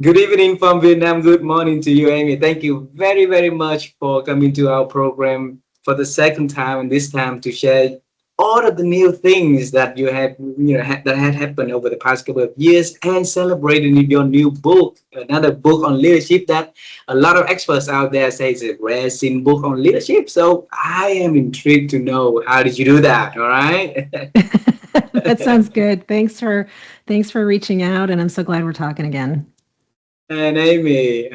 Good evening from Vietnam. Good morning to you, Amy. Thank you very, very much for coming to our program for the second time, and this time to share all of the new things that that had happened over the past couple of years, and celebrating your new book, another book on leadership that a lot of experts out there say is a rare sin book on leadership. So I am intrigued to know how did you do that? All right. That sounds good. Thanks for reaching out, and I'm so glad we're talking again. And Amy,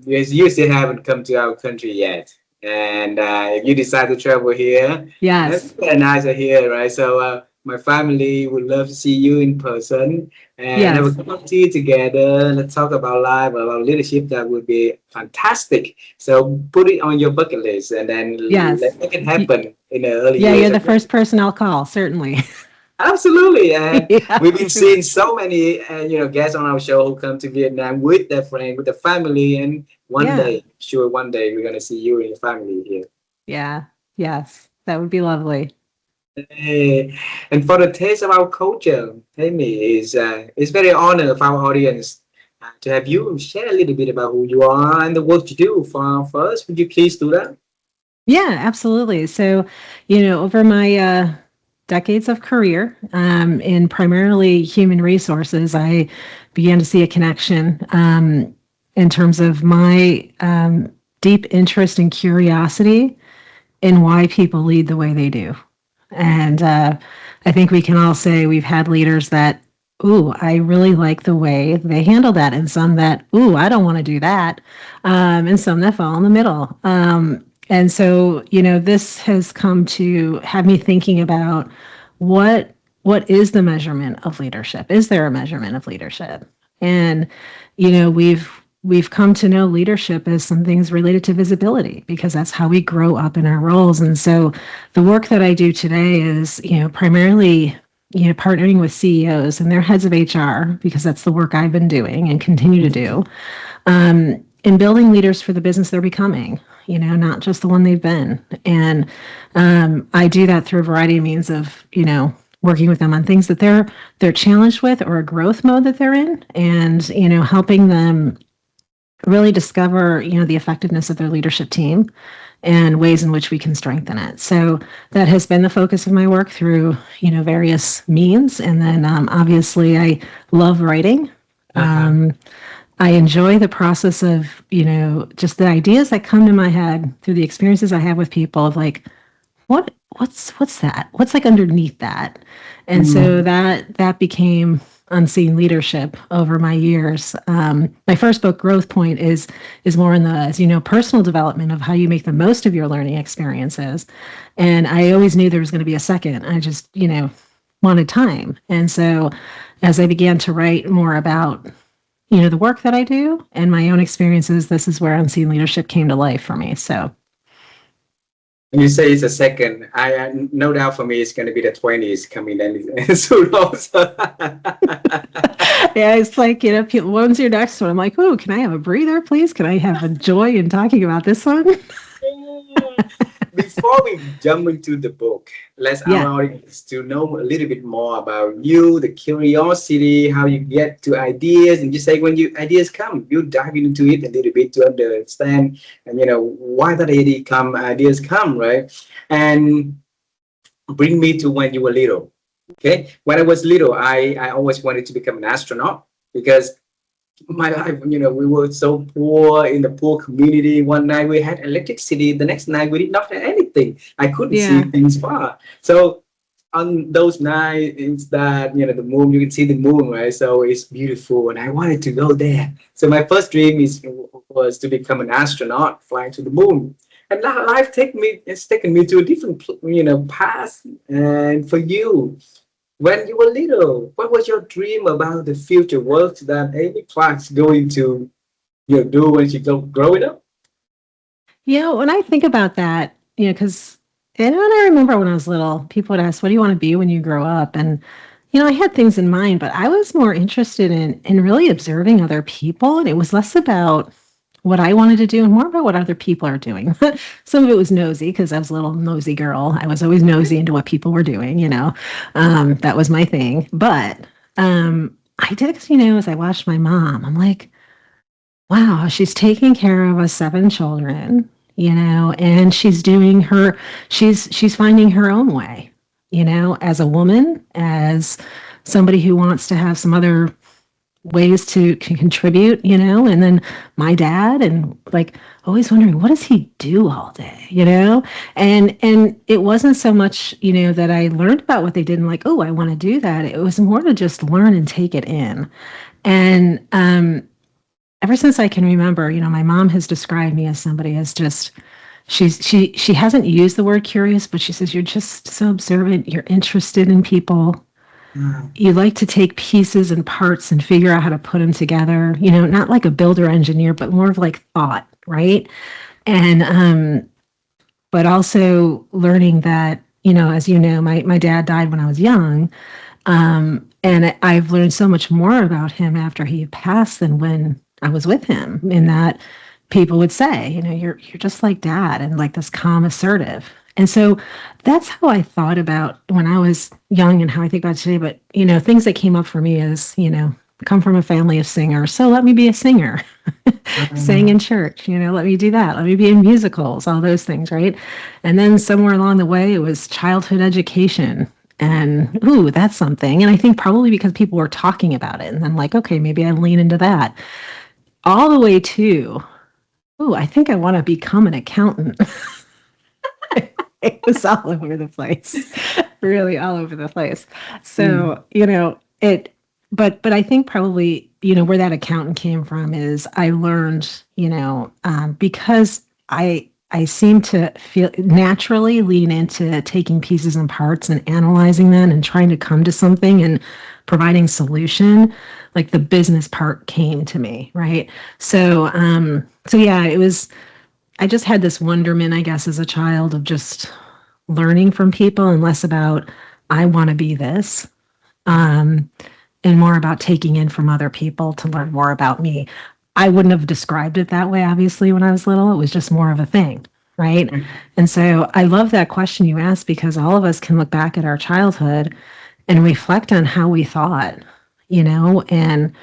yes, you still haven't come to our country yet. And if you decide to travel here, it's Yes. very nice here, right? So my family would love to see you in person and have a Yes. cup of tea together. Let's talk about life, about leadership. That would be fantastic. So put it on your bucket list and then let's Yes. make it Y- happen in the early Yeah, years. you're the Okay? first person I'll call, certainly. Absolutely, and Yeah, we've for been sure. seeing so many, guests on our show who come to Vietnam with their friend, with the family, and one Yeah. day, sure, one day we're gonna see you and your family here. Yeah. Yes. That would be lovely. Hey, and for the taste of our culture, Amy is very honored of our audience to have you share a little bit about who you are and the work you do for us. Would you please do that? Yeah, absolutely. So, over my decades of career in primarily human resources, I began to see a connection in terms of my deep interest and curiosity in why people lead the way they do. And I think we can all say we've had leaders that, ooh, I really like the way they handle that, and some that, ooh, I don't want to do that, and some that fall in the middle. And so, this has come to have me thinking about what what is the measurement of leadership? Is there a measurement of leadership? And we've come to know leadership as some things related to visibility because that's how we grow up in our roles. And so the work that I do today is, primarily, partnering with CEOs and their heads of HR, because that's the work I've been doing and continue to do, in building leaders for the business they're becoming, not just the one they've been. And I do that through a variety of means of, working with them on things that they're challenged with or a growth mode that they're in, and helping them really discover, the effectiveness of their leadership team and ways in which we can strengthen it. So that has been the focus of my work through, various means. And then obviously I love writing. Uh-huh. Um, I enjoy the process of, just the ideas that come to my head through the experiences I have with people of like, what's that? What's like underneath that? And so Mm. that became unseen leadership over my years. My first book, Growth Point, is more in the, as personal development of how you make the most of your learning experiences. And I always knew there was going to be a second. I just, wanted time. And so as I began to write more about, the work that I do and my own experiences, this is where unseen leadership came to life for me. So When you say it's a second, I no doubt for me it's going to be the 20s coming in soon also. yeah, it's like, people, when's your next one? I'm like, oh, can I have a breather, please? Can I have a joy in talking about this one? Yeah. Before we jump into the book, let's our Yeah. audience to know a little bit more about you, the curiosity, how you get to ideas, and just say when you ideas come, you dive into it a little bit to understand, and why that ideas come, right? And bring me to when you were little. Okay, when I was little, I always wanted to become an astronaut because my life, we were so poor in the poor community. One night we had electricity, the next night we did not have anything. I couldn't see Yeah. things far. So on those nights that the moon, you can see the moon, right? So it's beautiful, and I wanted to go there. So my first dream was to become an astronaut, flying to the moon. And now life it's taken me to a different path. And for you, when you were little, what was your dream about the future work that Amy Clark's going to do when she growing up? When I think about that, because, and when I remember when I was little, people would ask, what do you want to be when you grow up? And, I had things in mind, but I was more interested in really observing other people. And it was less about what I wanted to do and more about what other people are doing. Some of it was nosy because I was a little nosy girl. I was always nosy into what people were doing. That was my thing. But I did, 'cause, as I watched my mom, I'm like, wow, she's taking care of us 7 children, and she's finding her own way, as a woman, as somebody who wants to have some other ways to contribute, and then my dad, and like always wondering, what does he do all day, and it wasn't so much, that I learned about what they did and like, oh, I want to do that. It was more to just learn and take it in. And ever since I can remember, my mom has described me as somebody as just she hasn't used the word curious, but she says you're just so observant, you're interested in people, Mm. you like to take pieces and parts and figure out how to put them together, not like a builder engineer, but more of like thought, right? And but also learning that, as my dad died when I was young. And I've learned so much more about him after he passed than when I was with him, in that people would say, you're just like dad, and like this calm, assertive. And so that's how I thought about when I was young and how I think about today. But, things that came up for me is, come from a family of singers. So let me be a singer. Sang in Mm. church, let me do that. Let me be in musicals, all those things, right? And then somewhere along the way, it was childhood education. And ooh, that's something. And I think probably because people were talking about it. And I'm like, okay, maybe I lean into that. All the way to, ooh, I think I want to become an accountant. It was all over the place, really all over the place. Mm. So, but I think probably, where that accountant came from is I learned, because I seem to feel naturally lean into taking pieces and parts and analyzing them and trying to come to something and providing solution. Like the business part came to me, right? So yeah, I just had this wonderment, I guess, as a child of just learning from people and less about I want to be this, um, and more about taking in from other people to learn more about me. I wouldn't have described it that way, obviously, when I was little. It was just more of a thing, right? Mm. And so I love that question you asked, because all of us can look back at our childhood and reflect on how we thought, and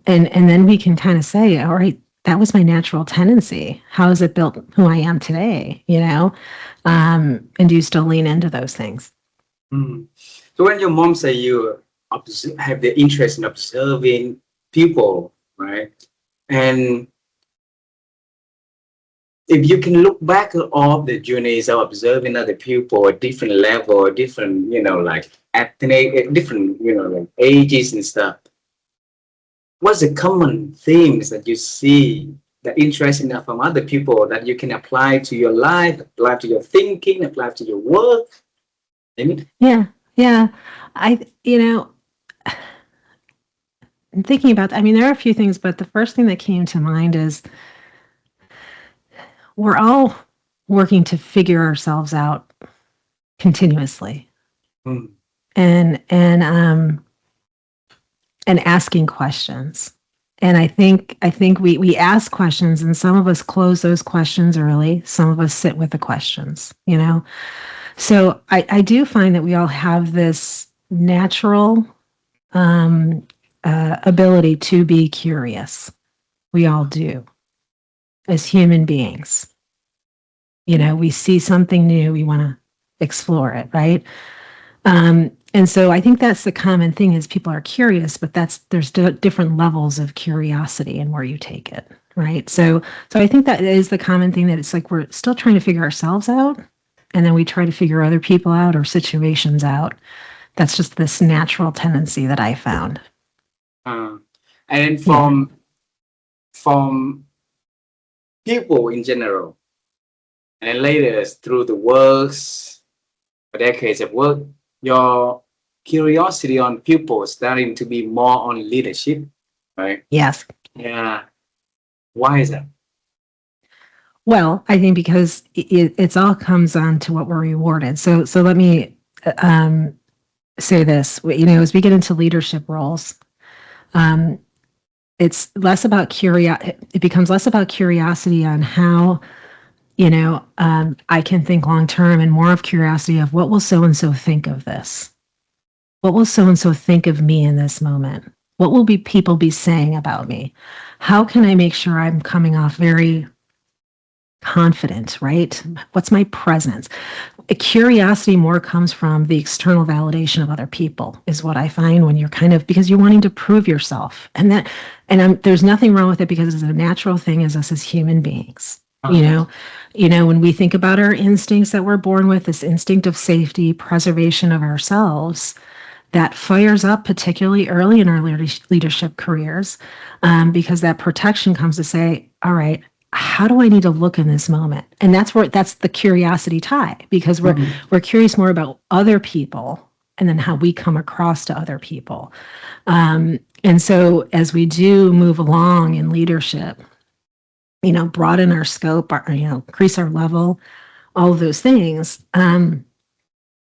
then we can kind of say, all right, that was my natural tendency. How has it built who I am today? And do you still lean into those things? Mm. So when your mom say you have the interest in observing people, right? And if you can look back at all the journeys of observing other people at different level, different, like ethnic, different, like ages and stuff, what's the common themes that you see that interesting enough from other people that you can apply to your life, apply to your thinking, apply to your work? Amy? Yeah, yeah. I, thinking about, I mean, there are a few things, but the first thing that came to mind is we're all working to figure ourselves out continuously, Mm. and and asking questions. And I think we ask questions, and some of us close those questions early. Some of us sit with the questions. So I do find that we all have this natural um, ability to be curious. We all do as human beings. We see something new, we want to explore it, right? And so I think that's the common thing is people are curious, but there's different levels of curiosity and where you take it, right? So I think that is the common thing, that it's like we're still trying to figure ourselves out, and then we try to figure other people out or situations out. That's just this natural tendency that I found. Uh, and Yeah. from people in general, and later through the works, decades of work, your curiosity on people starting to be more on leadership, right? Yes. Yeah. Why is that? Well, I think because it's all comes on to what we're rewarded. So let me um, say this. As we get into leadership roles, um, it's less about curiosity. It becomes less about curiosity on how I can think long term, and more of curiosity of what will so and so think of this. What will so and so think of me in this moment? What will be people be saying about me? How can I make sure I'm coming off very confident, right? What's my presence? Curiosity more comes from the external validation of other people, is what I find when you're kind of, because you're wanting to prove yourself. There's nothing wrong with it, because it's a natural thing as us as human beings. Okay. When we think about our instincts that we're born with, this instinct of safety, preservation of ourselves, that fires up particularly early in our leadership careers, because that protection comes to say, all right, how do I need to look in this moment? And that's the curiosity tie, because we're curious more about other people and then how we come across to other people. And so as we do move along in leadership, broaden our scope, increase our level, all of those things,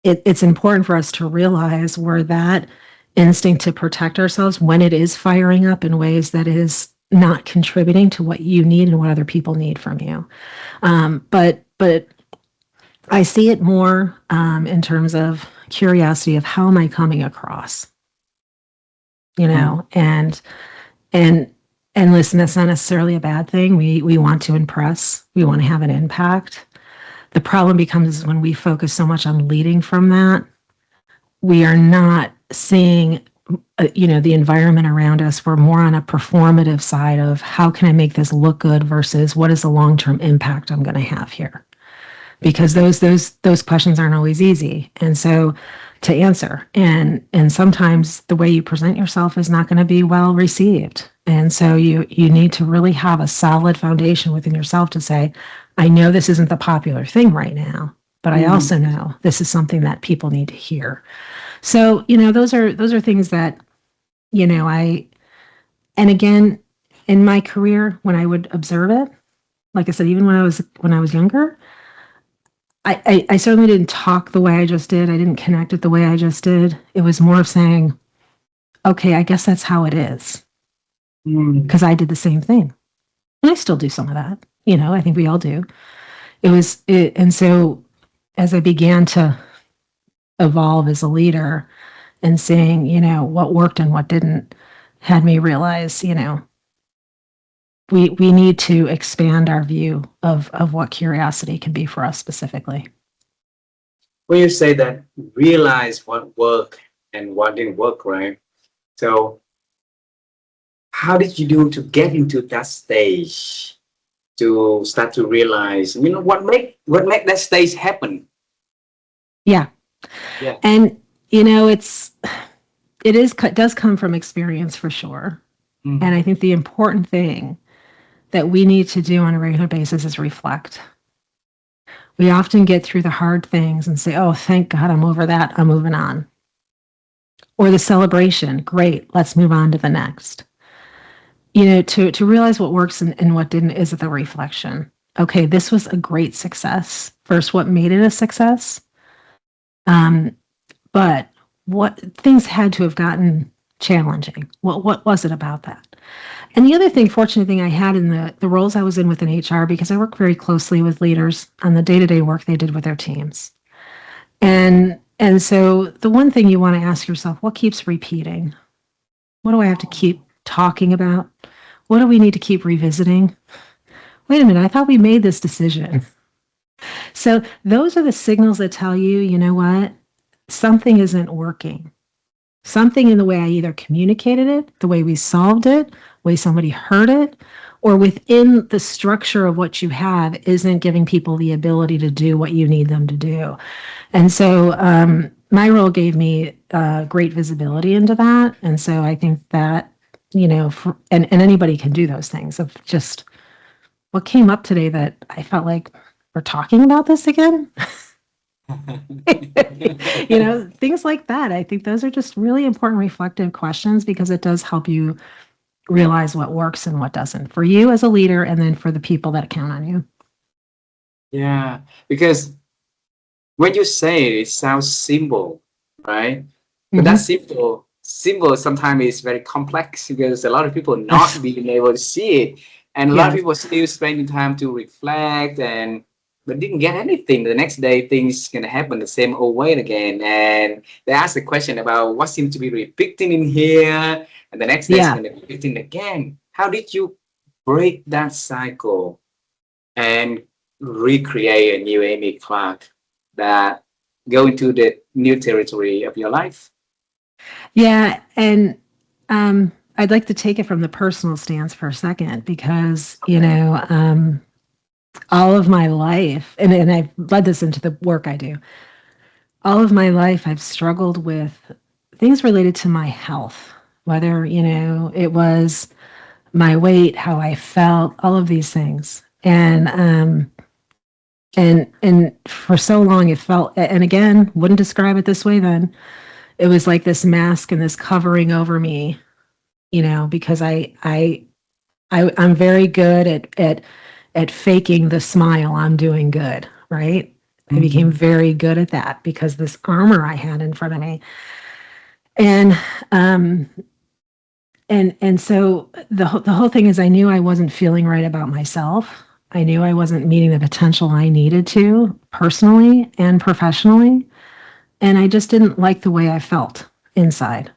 it's important for us to realize where that instinct to protect ourselves, when it is firing up in ways that is not contributing to what you need and what other people need from you. But I see it more in terms of curiosity of how am I coming across, and and and listen, that's not necessarily a bad thing. We want to impress, we want to have an impact. The problem becomes when we focus so much on leading from that, we are not seeing the environment around us. We're more on a performative side of how can I make this look good versus what is the long-term impact I'm going to have here, because those questions aren't always easy, and so to answer, and sometimes the way you present yourself is not going to be well received, and so you need to really have a solid foundation within yourself to say, I know this isn't the popular thing right now, but I also know this is something that people need to hear. So, those are things that, and again, in my career, when I would observe it, like I said, even when I was younger, I certainly didn't talk the way I just did. I didn't connect it the way I just did. It was more of saying, okay, I guess that's how it is, because I did the same thing. And I still do some of that. I think we all do. And so as I began to evolve as a leader, and seeing, what worked and what didn't, had me realize, we need to expand our view of what curiosity can be for us specifically. When you say that, realize what worked and what didn't work, right? So how did you do to get into that stage, to start to realize, what make that stage happen? Yeah. Yeah. And, it does come from experience for sure. And I think the important thing that we need to do on a regular basis is reflect. We often get through the hard things and say, oh, thank God I'm over that, I'm moving on. Or the celebration, great, let's move on to the next. To realize what works and what didn't is the reflection. Okay, this was a great success. First, what made it a success? But what things had to have gotten challenging? What was it about that? And the other thing, fortunate thing I had in the roles I was in within HR, because I work very closely with leaders on the day-to-day work they did with their teams. And so the one thing you want to ask yourself, what keeps repeating? What do I have to keep talking about? What do we need to keep revisiting? Wait a minute, I thought we made this decision. So those are the signals that tell you, you know what? Something isn't working. Something in the way I either communicated it, the way we solved it, the way somebody heard it, or within the structure of what you have isn't giving people the ability to do what you need them to do. And so my role gave me great visibility into that. And so I think that, and anybody can do those things of just what came up today that I felt like we're talking about this again. Things like that. I think those are just really important reflective questions, because it does help you realize what works and what doesn't for you as a leader, and then for the people that count on you. Yeah, because when you say it sounds simple, right? But that simple sometimes is very complex, because a lot of people not being able to see it, and a lot of Yes. people still spending time to reflect, but didn't get anything. The next day things gonna happen the same old way again, and they ask the question about what seems to be repeating in here, and the next day it's Yeah. going to be 15 again. How did you break that cycle and recreate a new Amy Clark that go into the new territory of your life? Yeah. And I'd like to take it from the personal stance for a second because, Okay. all of my life, and I've led this into the work I do, all of my life, I've struggled with things related to my health, whether, it was my weight, how I felt, all of these things. And for so long it felt, and again, wouldn't describe it this way then. It was like this mask and this covering over me, because I'm very good at faking the smile. I'm doing good, right? I became Mhm. very good at that because this armor I had in front of me. And um and so the whole thing is I knew I wasn't feeling right about myself. I knew I wasn't meeting the potential I needed to personally and professionally, and I just didn't like the way I felt inside.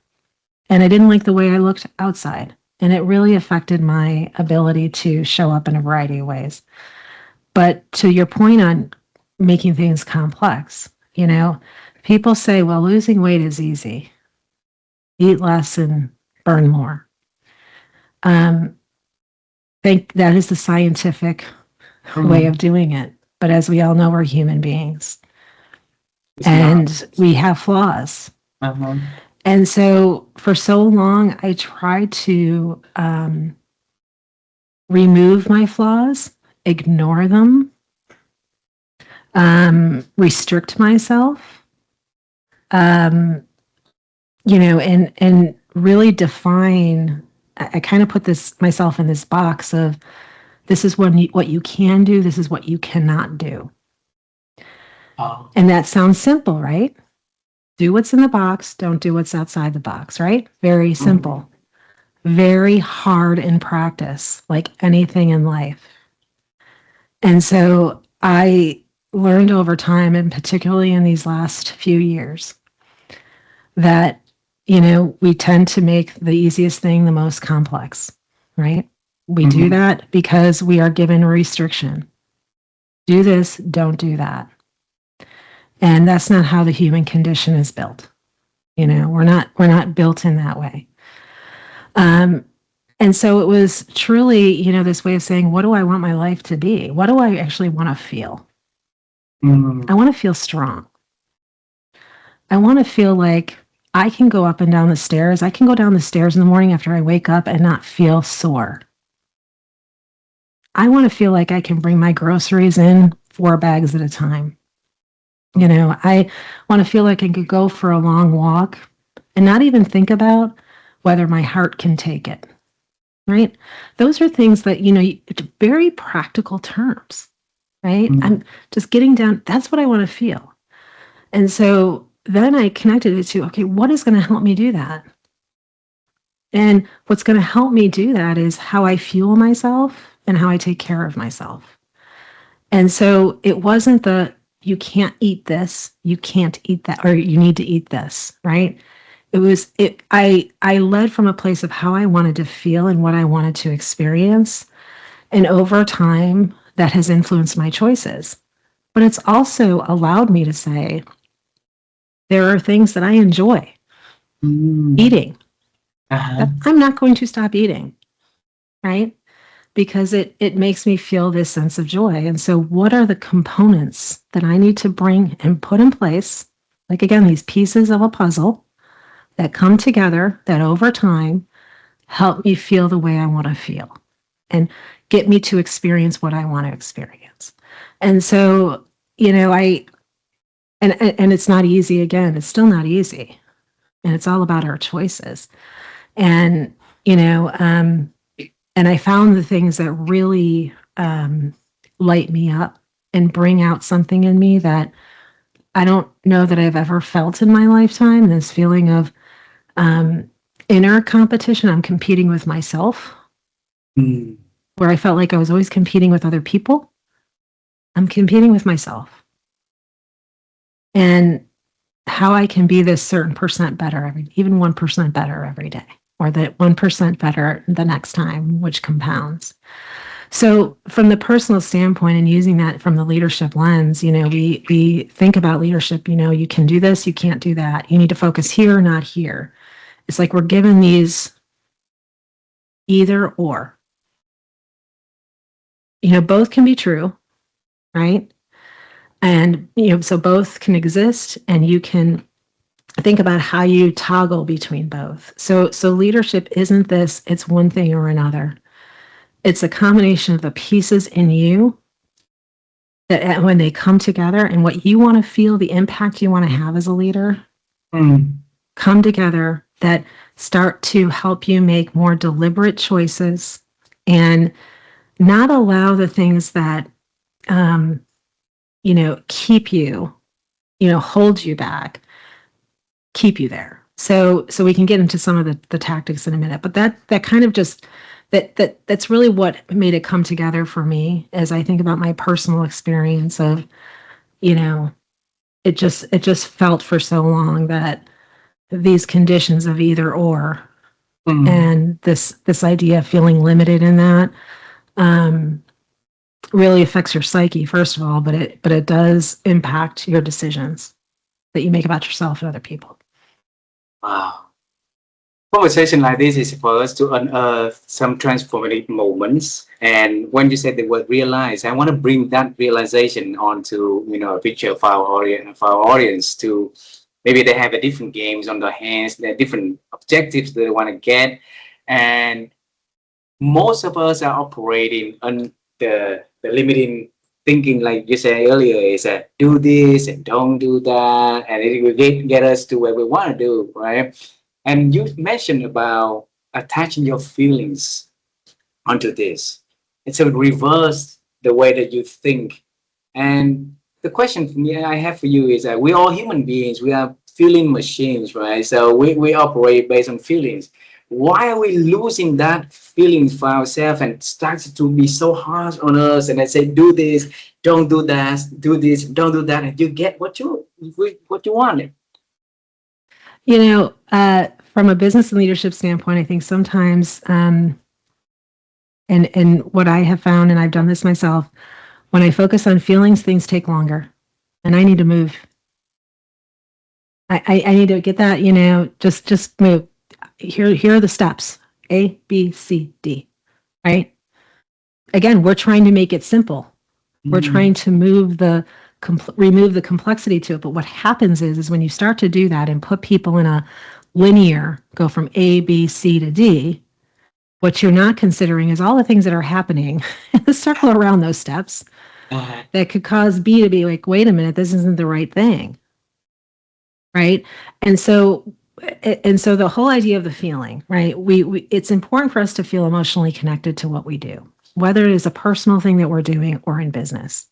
And I didn't like the way I looked outside. And it really affected my ability to show up in a variety of ways. But to your point on making things complex, people say, well, losing weight is easy. Eat less and burn more. Um, think that is the scientific way Mhm. of doing it. But as we all know, we're human beings It's not. and we have flaws. Uh-huh. And so for so long, I tried to remove my flaws, ignore them, restrict myself, um, and really define. I kind of put this myself in this box of this is what you can do, this is what you cannot do. Oh. And that sounds simple, right? Do what's in the box, don't do what's outside the box, right? Very Mhm. simple. Very hard in practice, like anything in life. And so I learned over time, and particularly in these last few years, that, we tend to make the easiest thing the most complex, right? We do Mhm. that because we are given restriction. Do this, don't do that. And that's not how the human condition is built. We're not built in that way. Um, and so it was truly, this way of saying, what do I want my life to be? What do I actually want to feel? I Mhm. want to feel strong. I want to feel like I can go up and down the stairs. I can go down the stairs in the morning after I wake up and not feel sore. I want to feel like I can bring my groceries in 4 bags at a time. I want to feel like I could go for a long walk and not even think about whether my heart can take it, right? Those are things that, it's very practical terms, right? Mhm. I'm just getting down. That's what I want to feel. And so then I connected it to, okay, what is going to help me do that? And what's going to help me do that is how I fuel myself and how I take care of myself. And so it wasn't you can't eat this, you can't eat that, or you need to eat this, right? I led from a place of how I wanted to feel and what I wanted to experience. And over time, that has influenced my choices. But it's also allowed me to say, there are things that I enjoy Mhm. eating Uh-huh. that I'm not going to stop eating, right? Because it makes me feel this sense of joy. And so what are the components that I need to bring and put in place? Like again, these pieces of a puzzle that come together that over time help me feel the way I want to feel and get me to experience what I want to experience. And so, I and it's not easy again. It's still not easy. And it's all about our choices. And, you know, um, and I found the things that really light me up and bring out something in me that I don't know that I've ever felt in my lifetime. This feeling of um, inner competition. I'm competing with myself, Mhm. where I felt like I was always competing with other people. I'm competing with myself and how I can be this certain percent better even 1% better every day. or that 1% better the next time, which compounds. So from the personal standpoint and using that from the leadership lens, we think about leadership, you can do this, you can't do that. You need to focus here, not here. It's like we're given these either or. Both can be true, right? And, so both can exist, and you can think about how you toggle between both. So leadership isn't this, it's one thing or another. It's a combination of the pieces in you that when they come together and what you want to feel, the impact you want to have as a leader, come together that start to help you make more deliberate choices and not allow the things that, keep you, hold you back, keep you there. So we can get into some of the tactics in a minute, but that kind of just that's really what made it come together for me as I think about my personal experience of, it just felt for so long that these conditions of either or and this idea of feeling limited in that really affects your psyche, first of all, but it does impact your decisions that you make about yourself and other people. Wow. Conversation like this is for us to unearth some transformative moments. And when you said the word realize, I want to bring that realization onto, a picture for our audience to maybe they have a different games on their hands, there are different objectives they want to get. And most of us are operating on the limiting thinking, like you said earlier, is that do this and don't do that, and it will get us to where we want to do, right? And you mentioned about attaching your feelings onto this. It's a reverse the way that you think. And the question for me I have for you is that we all human beings, we are feeling machines, right? So we operate based on feelings. Why are we losing that feeling for ourselves and starts to be so harsh on us and I say do this, don't do that, do this, don't do that, and you get what you want. From a business and leadership standpoint, I think sometimes, and what I have found, and I've done this myself, when I focus on feelings, things take longer, and I need to move. I need to get that, just move. Here are the steps: A, B, C, D. Right? Again, we're trying to make it simple. We're trying to remove the complexity to it. But what happens is when you start to do that and put people in a linear, go from A, B, C to D, what you're not considering is all the things that are happening in the circle around those steps that could cause B to be like, wait a minute, this isn't the right thing. Right? And so the whole idea of the feeling, right? It's important for us to feel emotionally connected to what we do, whether it is a personal thing that we're doing or in business.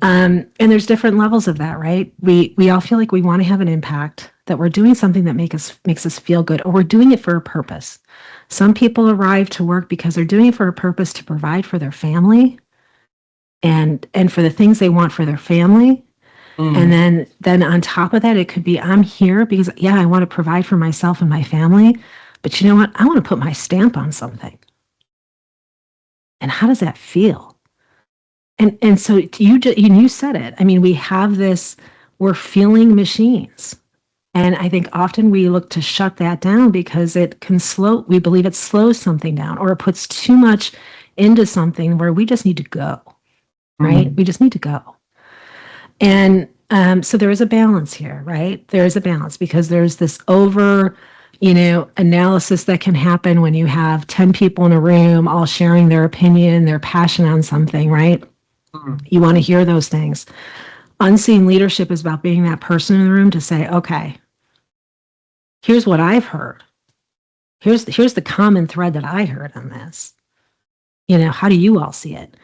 And there's different levels of that, right? We all feel like we want to have an impact, that we're doing something that makes us feel good, or we're doing it for a purpose. Some people arrive to work because they're doing it for a purpose to provide for their family and for the things they want for their family. And then on top of that, it could be, I'm here because, yeah, I want to provide for myself and my family, but you know what? I want to put my stamp on something. And how does that feel? And so you said it. I mean, we have this, we're feeling machines. And I think often we look to shut that down because it can we believe it slows something down, or it puts too much into something where we just need to go, right? We just need to go. And so there is a balance here, right? There is a balance because there's this analysis that can happen when you have 10 people in a room all sharing their opinion, their passion on something, right? You want to hear those things. Unseen leadership is about being that person in the room to say, okay, here's what I've heard. Here's the common thread that I heard on this. How do you all see it?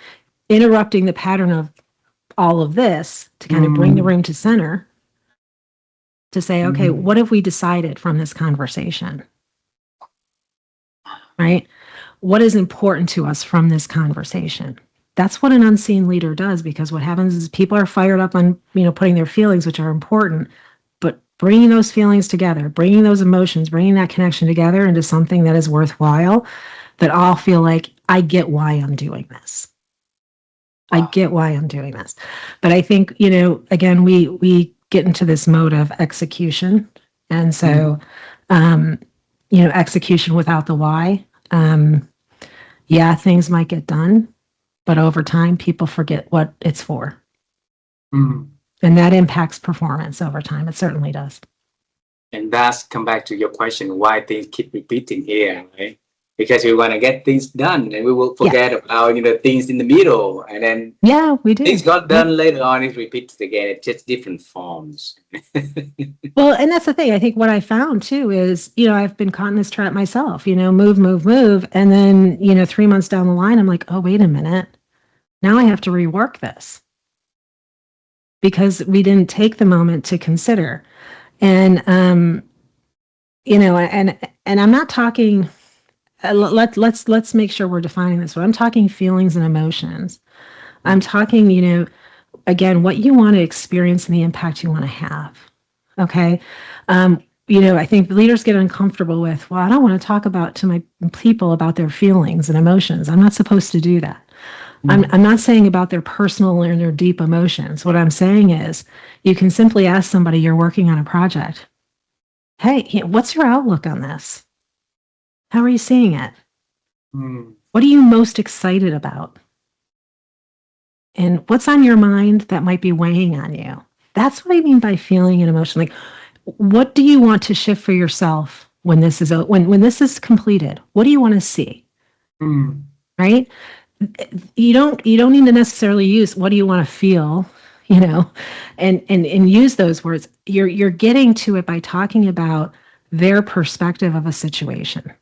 Interrupting the pattern of all of this to kind of bring the room to center to say, okay, what have we decided from this conversation? Right? What is important to us from this conversation? That's what an unseen leader does, because what happens is people are fired up on, putting their feelings, which are important, but bringing those feelings together, bringing those emotions, bringing that connection together into something that is worthwhile, that all feel like, I get why I'm doing this. I Wow. get why I'm doing this. But I think, again, we get into this mode of execution. And Mm. so, execution without the why. Yeah, things might get done, but over time, people forget what it's for. Mm. And that impacts performance over time. It certainly does. And that's come back to your question, why things keep repeating here, right? Because we want to get things done and we will Yeah. forget about, things in the middle. And then Yeah, we things do. got Yep. done later on, it repeats again. It's just different forms. Well, and that's the thing. I think what I found too is, I've been caught in this trap myself, move, move, move. And then, 3 months down the line, I'm like, oh, wait a minute. Now I have to rework this because we didn't take the moment to consider. And, and I'm not talking, let's make sure we're defining this. When I'm talking feelings and emotions, I'm talking, again, what you want to experience and the impact you want to have. Okay. I think leaders get uncomfortable with, well, I don't want to talk about to my people about their feelings and emotions. I'm not supposed to do that. I'm not saying about their personal or their deep emotions. What I'm saying is you can simply ask somebody you're working on a project, hey, what's your outlook on this? How are you seeing it? Mm. What are you most excited about? And what's on your mind that might be weighing on you? That's what I mean by feeling and emotion. Like, what do you want to shift for yourself when this is when this is completed? What do you want to see? Mm. Right? You don't need to necessarily use what do you want to feel, and use those words. You're getting to it by talking about their perspective of a situation.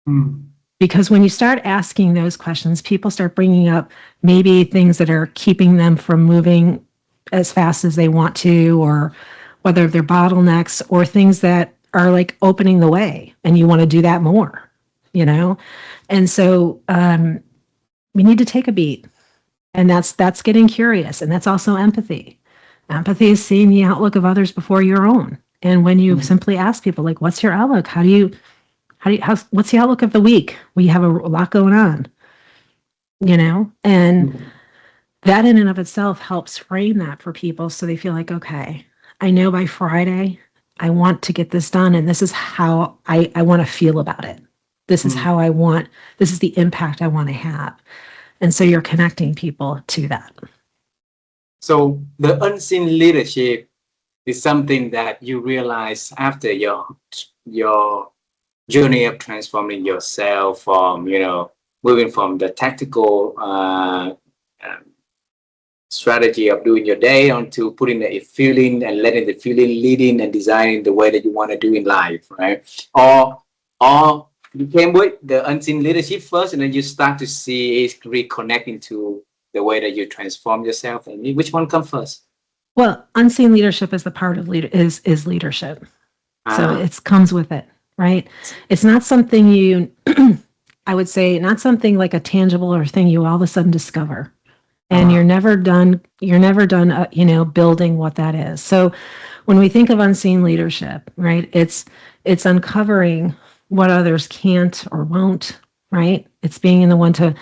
Mm. Because when you start asking those questions, people start bringing up maybe things that are keeping them from moving as fast as they want to, or whether they're bottlenecks or things that are like opening the way and you want to do that more, you know? And so we need to take a beat, and that's getting curious. And that's also empathy. Empathy is seeing the outlook of others before your own. And when you Mm. simply ask people, like, what's your outlook? What's the outlook of the week? We have a lot going on, and Mm. that in and of itself helps frame that for people so they feel like, okay, I know by Friday I want to get this done, and this is how I want to feel about it. This is Mm. how this is the impact I want to have. And so you're connecting people to that. So the unseen leadership is something that you realize after your journey of transforming yourself from moving from the tactical um, strategy of doing your day onto putting the feeling and letting the feeling leading and designing the way that you want to do in life, right? Or you came with the unseen leadership first and then you start to see it reconnecting to the way that you transform yourself, and which one comes first? Well, unseen leadership is the part of is leadership. So Ah. it comes with it, right? It's not something you I would say not something like a tangible or thing you all of a sudden discover. And Ah. you're never done building what that is. So when we think of unseen leadership, right, it's uncovering what others can't or won't, right? It's being in the one to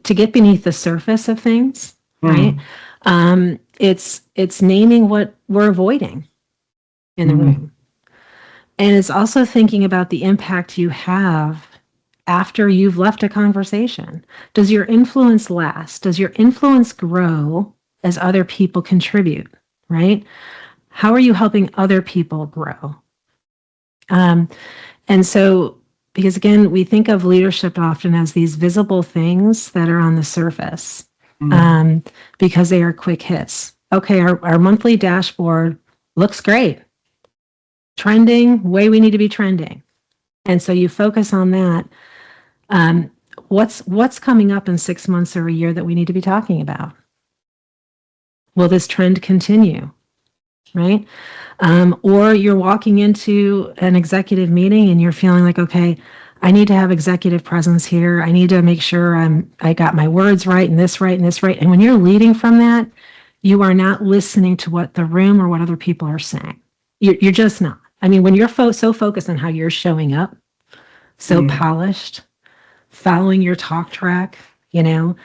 get beneath the surface of things, right? Mm. It's naming what we're avoiding in the Mm. room. And it's also thinking about the impact you have after you've left a conversation. Does your influence last? Does your influence grow as other people contribute, right? How are you helping other people grow? Um, and so, because again, we think of leadership often as these visible things that are on the surface, Mm. um, because they are quick hits. Okay, our monthly dashboard looks great, trending way we need to be trending. And so you focus on that. Um, what's coming up in 6 months or a year that we need to be talking about? Will this trend continue? Right? Or you're walking into an executive meeting and you're feeling like, okay, I need to have executive presence here. I need to make sure I got my words right and this right and this right. And when you're leading from that, you are not listening to what the room or what other people are saying. You're just not. I mean, when you're so focused on how you're showing up, so Mm, polished, following your talk track, you know,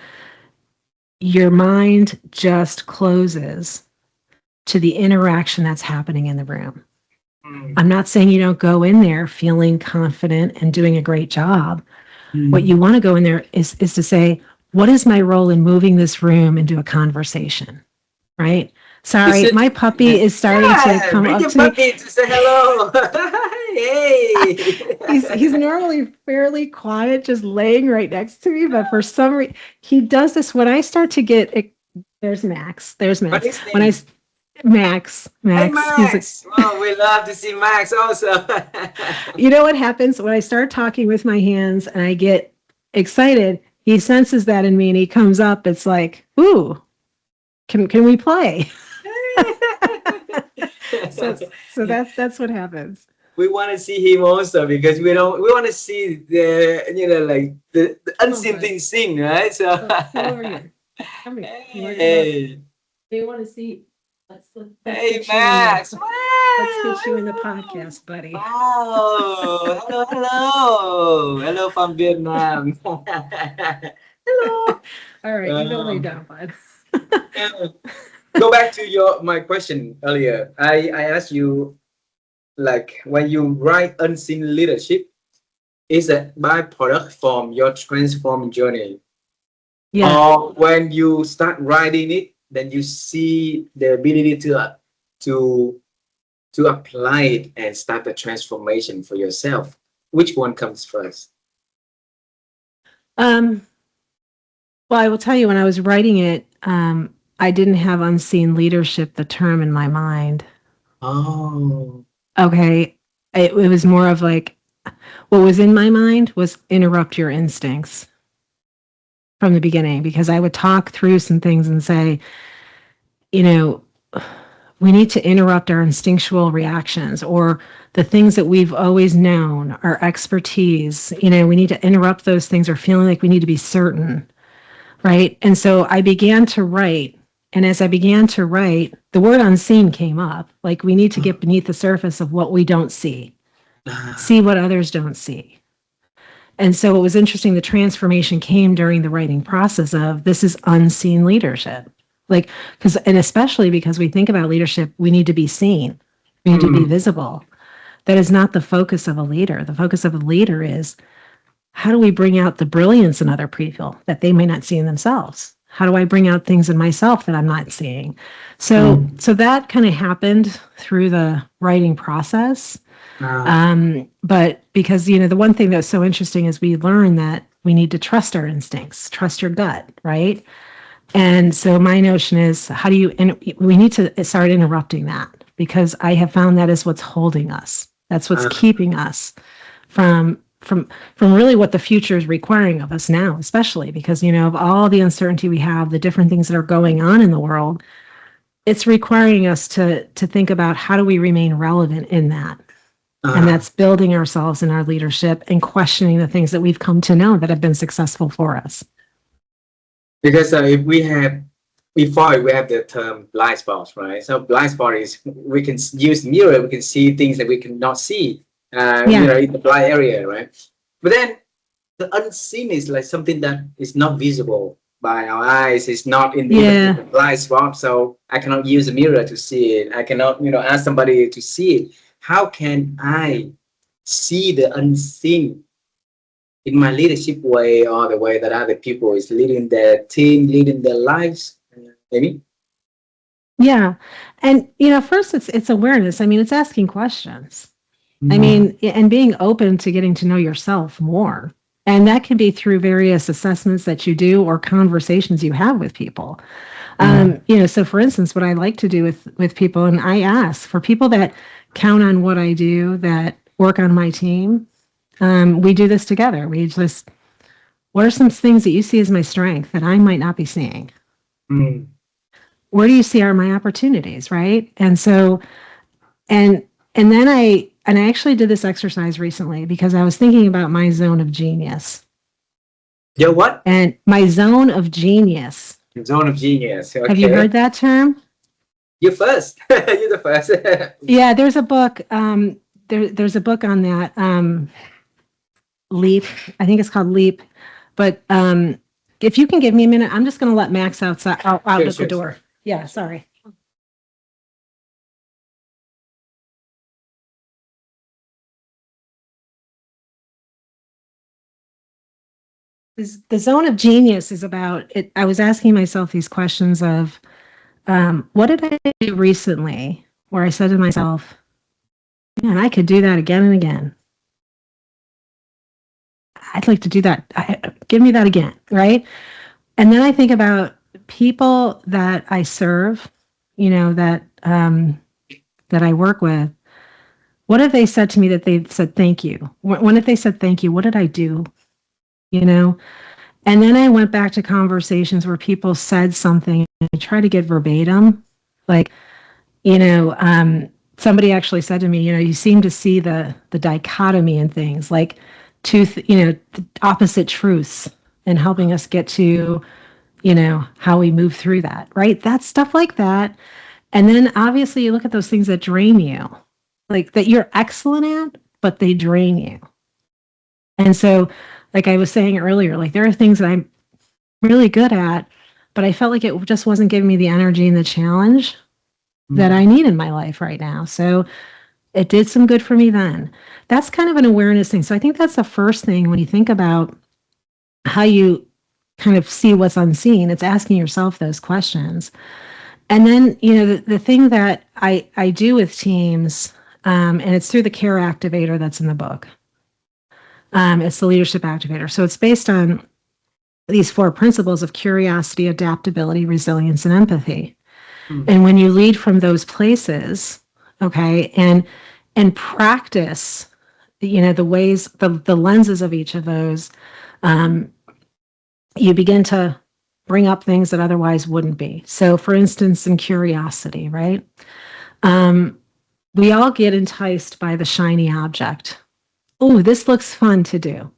your mind just closes to the interaction that's happening in the room. mm, I'm not saying you don't go in there feeling confident and doing a great job. What mm. you want to go in there is to say, what is my role in moving this room into a conversation? Right? You Sorry, should, my puppy is starting to yeah, come bring up your to me. puppy to say hello. Hey. He's normally fairly quiet, just laying right next to me, but for some reason he does this when I start to get. There's Max. There's What Max. is his When I name? Max, Hey, Max. He's a. Max. Oh, we love to see Max also. You know what happens when I start talking with my hands and I get excited? He senses that in me and he comes up. It's like, ooh, can we play? So that's what happens. We want to see him also because we want to see like the Come on, unseen bud. things seen, right? So Come over here. Come here. You want to come up? hey, Do you want to see? Let's hey get you in the Max. let's Wow, get you in the hello. podcast, buddy. Wow. Hello, hello. Hello from Vietnam. Hello. All right, you go lay Um, down, bud. yeah. Go back to your my question earlier. I asked you, like, when you write unseen leadership is a byproduct from your transform journey, Yeah. or when you start writing it, then you see the ability to to apply it and start the transformation for yourself. Which one comes first? Um, well, I will tell you when I was writing it, I didn't have unseen leadership, the term in my mind. Oh. Okay. It was more of like what was in my mind was interrupt your instincts from the beginning because I would talk through some things and say, you know, we need to interrupt our instinctual reactions or the things that we've always known, our expertise. We need to interrupt those things or feeling like we need to be certain, right? And so I began to write. And as I began to write, the word unseen came up. Like we need to get beneath the surface of what we don't see what others don't see. And so it was interesting. The transformation came during the writing process of this is unseen leadership. Like, and especially because we think about leadership, we need to be seen, we need to be Mm, visible. That is not the focus of a leader. The focus of a leader is how do we bring out the brilliance in other people that they may not see in themselves? How do I bring out things in myself that I'm not seeing? mm, So that kind of happened through the writing process. uh, But because, the one thing that's so interesting is we learn that we need to trust our instincts, trust your gut, right? And so my notion is how do you, and we need to start interrupting that because I have found that is what's holding us. That's what's uh, keeping us from really what the future is requiring of us now, especially because, of all the uncertainty we have, the different things that are going on in the world, it's requiring us to think about how do we remain relevant in that. And uh, that's building ourselves in our leadership and questioning the things that we've come to know that have been successful for us. because if we have before we have the term blind spots, right? So blind spot is we can use mirror, we can see things that we cannot see, Yeah. in the blind area, right? But then the unseen is like something that is not visible by our eyes. It's not in even in Yeah. the blind spot, so I cannot use a mirror to see it. I cannot, ask somebody to see it. How can I see the unseen in my leadership way or the way that other people is leading their team, leading their lives? Maybe. Yeah. And first it's awareness. I mean, it's asking questions. I Mm, mean, and being open to getting to know yourself more. And that can be through various assessments that you do or conversations you have with people. mm, So for instance, what I like to do with people, and I ask for people that count on what I do, that work on my team, we do this together. We just, what are some things that you see as my strength that I might not be seeing? mm. Where do you see are my opportunities, right? And so, and and then I actually did this exercise recently because I was thinking about my zone of genius. Yo, what? And my zone of genius. Zone of genius. Have you Okay. heard that term? You first. You're the first. Yeah, there's a book. There's a book on that. Leap. I think it's called Leap. But if you can give me a minute, I'm just going to let Max outside out Sure, at the sure. door. Yeah, sorry. The zone of genius is about it. I was asking myself these questions of what did I do recently where I said to myself, man, I could do that again and again. I'd like to do that. Give me that again, right? And then I think about people that I serve, that I work with. What have they said to me that they've said thank you? When have they said thank you? What did I do? You know, and then I went back to conversations where people said something and I try to get verbatim. Like, you know, somebody actually said to me, you seem to see the dichotomy in things, like opposite truths, and helping us get to, how we move through that, right? That's stuff like that. And then obviously you look at those things that drain you, like that you're excellent at, but they drain you. And so, like I was saying earlier, like there are things that I'm really good at, but I felt like it just wasn't giving me the energy and the challenge that I Mm. need in my life right now. So it did some good for me then. That's kind of an awareness thing. So I think that's the first thing when you think about how you kind of see what's unseen. It's asking yourself those questions. And then, the thing that I do with teams, and it's through the care activator that's in the book. It's the leadership activator. So it's based on these four principles of curiosity, adaptability, resilience, and empathy. Mm. And when you lead from those places, okay, and practice, the ways, the lenses of each of those, um, you begin to bring up things that otherwise wouldn't be. So, for instance, in curiosity, right? Um, we all get enticed by the shiny object. Oh, this looks fun to do.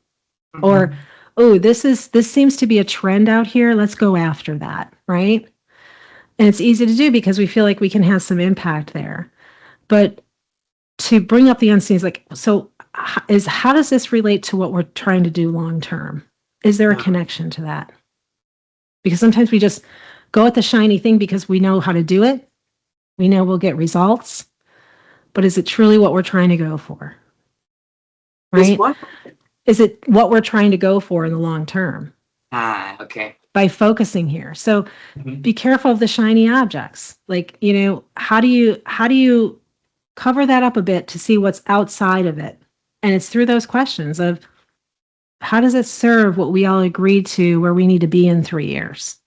Or, Mhm. oh, this seems to be a trend out here. Let's go after that, right? And it's easy to do because we feel like we can have some impact there. But to bring up the unseen is like, so is how does this relate to what we're trying to do long term? Is there a Uh, connection to that? Because sometimes we just go at the shiny thing because we know how to do it. We know we'll get results, but is it truly what we're trying to go for? this Right? one? Is it what we're trying to go for in the long term Okay. by focusing here? So Mhm. be careful of the shiny objects. Like, how do you cover that up a bit to see what's outside of it? And it's through those questions of how does it serve what we all agreed to where we need to be in 3 years?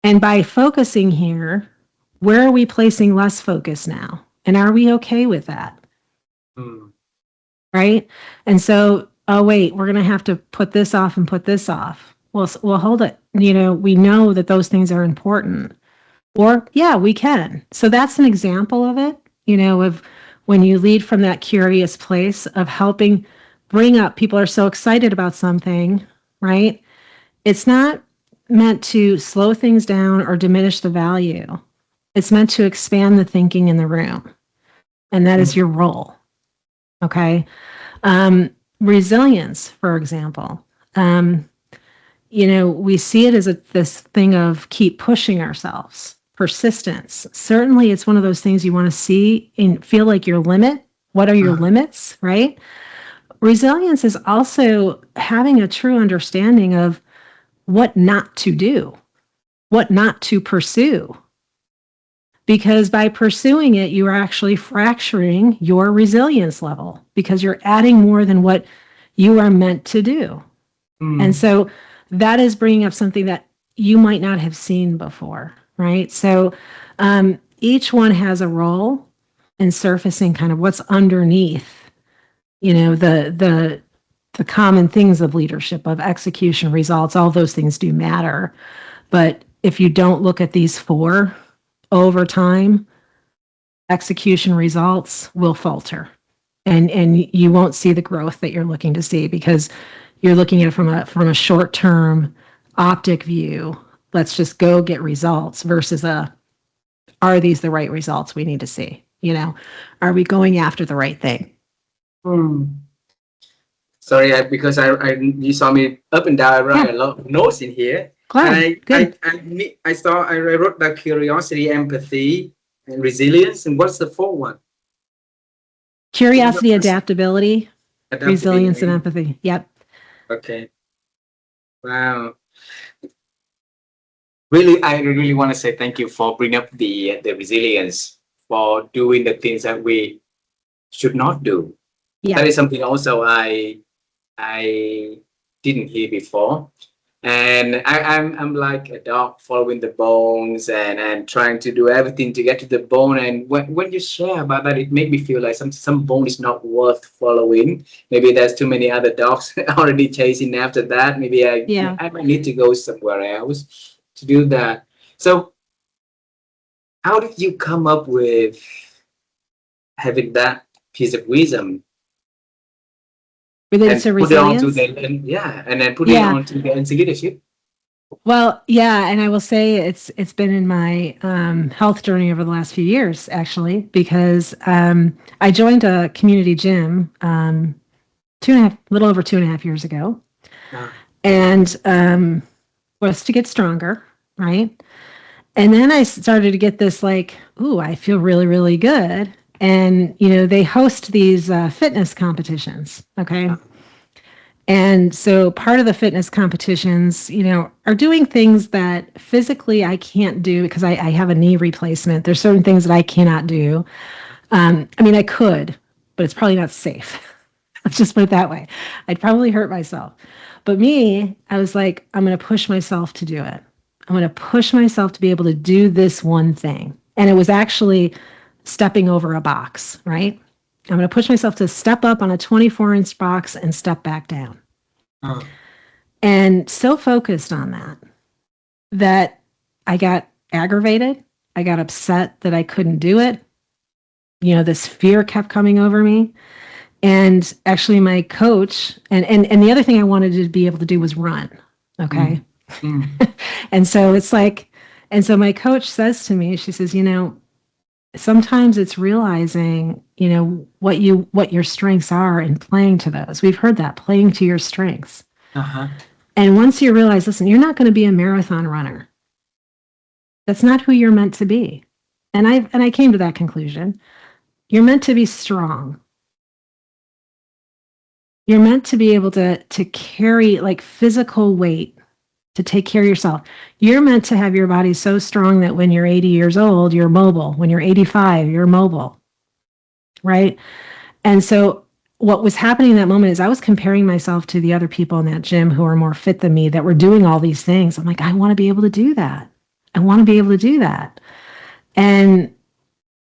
And by focusing here, where are we placing less focus now? And are we okay with that? Mm. Right? And so, oh wait, we're going to have to put this off and put this off. Well, hold it. We know that those things are important. Or yeah, we can. So that's an example of it, of when you lead from that curious place of helping bring up, people are so excited about something, right? It's not meant to slow things down or diminish the value. It's meant to expand the thinking in the room. And that is Mm. your role. Okay. Um, Resilience, for example. Um, we see it as this thing of keep pushing ourselves, persistence. Certainly, it's one of those things you want to see and feel like your limit. What are your Uh, limits, right? Resilience is also having a true understanding of what not to do, what not to pursue. Because by pursuing it, you are actually fracturing your resilience level because you're adding more than what you are meant to do. And mm. so that is bringing up something that you might not have seen before, right? So each one has a role in surfacing kind of what's underneath, the common things of leadership, of execution, results. All those things do matter, but if you don't look at these four over time, execution results will falter, and you won't see the growth that you're looking to see because you're looking at it from a short term optic view. Let's just go get results versus a Are these the right results we need to see? Are we going after the right thing? Hmm. Sorry, because you saw me up and down. I write Yeah, a lot of notes in here, and glad. Good. I wrote the curiosity, empathy, and resilience. And what's the fourth one? Curiosity, adaptability, resilience, and Adaptability. empathy. Yep. Okay. Wow. Really, I really want to say thank you for bringing up the resilience, for doing the things that we should not do. That Yeah. is something also I didn't hear before. And I'm like a dog following the bones and trying to do everything to get to the bone. And when you share about that, it made me feel like some bone is not worth following. Maybe there's too many other dogs already chasing after that. Maybe Yeah. I might need to go somewhere else to do that. So how did you come up with having that piece of wisdom Related and to put it onto resilience. and then put it Yeah. onto the NC leadership? Well, yeah, and I will say it's been in my health journey over the last few years, actually, because I joined a community gym 2.5 years ago, Uh, and was to get stronger, right? And then I started to get this like, ooh, I feel really, really good. And they host these fitness competitions, okay? uh, And so part of the fitness competitions, are doing things that physically I can't do because I have a knee replacement. There's certain things that I cannot do. I mean, I could, but it's probably not safe. Let's just put it that way. I'd probably hurt myself. But me, I was like, I'm going to push myself to do it. I'm going to push myself to be able to do this one thing. And it was actually stepping over a box, right? I'm going to push myself to step up on a 24-inch box and step back down. uh, And so focused on that I got aggravated. I got upset that I couldn't do it. This fear kept coming over me. And actually, my coach, and the other thing I wanted to be able to do was run. Okay. mm, mm. And so it's like, and so my coach says to me, she says, sometimes it's realizing, what your strengths are and playing to those. We've heard that, playing to your strengths. Uh-huh. And once you realize, listen, you're not going to be a marathon runner. That's not who you're meant to be. And I came to that conclusion. You're meant to be strong. You're meant to be able to carry like physical weight to take care of yourself. You're meant to have your body so strong that when you're 80 years old, you're mobile. When you're 85, you're mobile. Right? And so what was happening in that moment is I was comparing myself to the other people in that gym who are more fit than me that were doing all these things. I'm like, I want to be able to do that. I want to be able to do that. And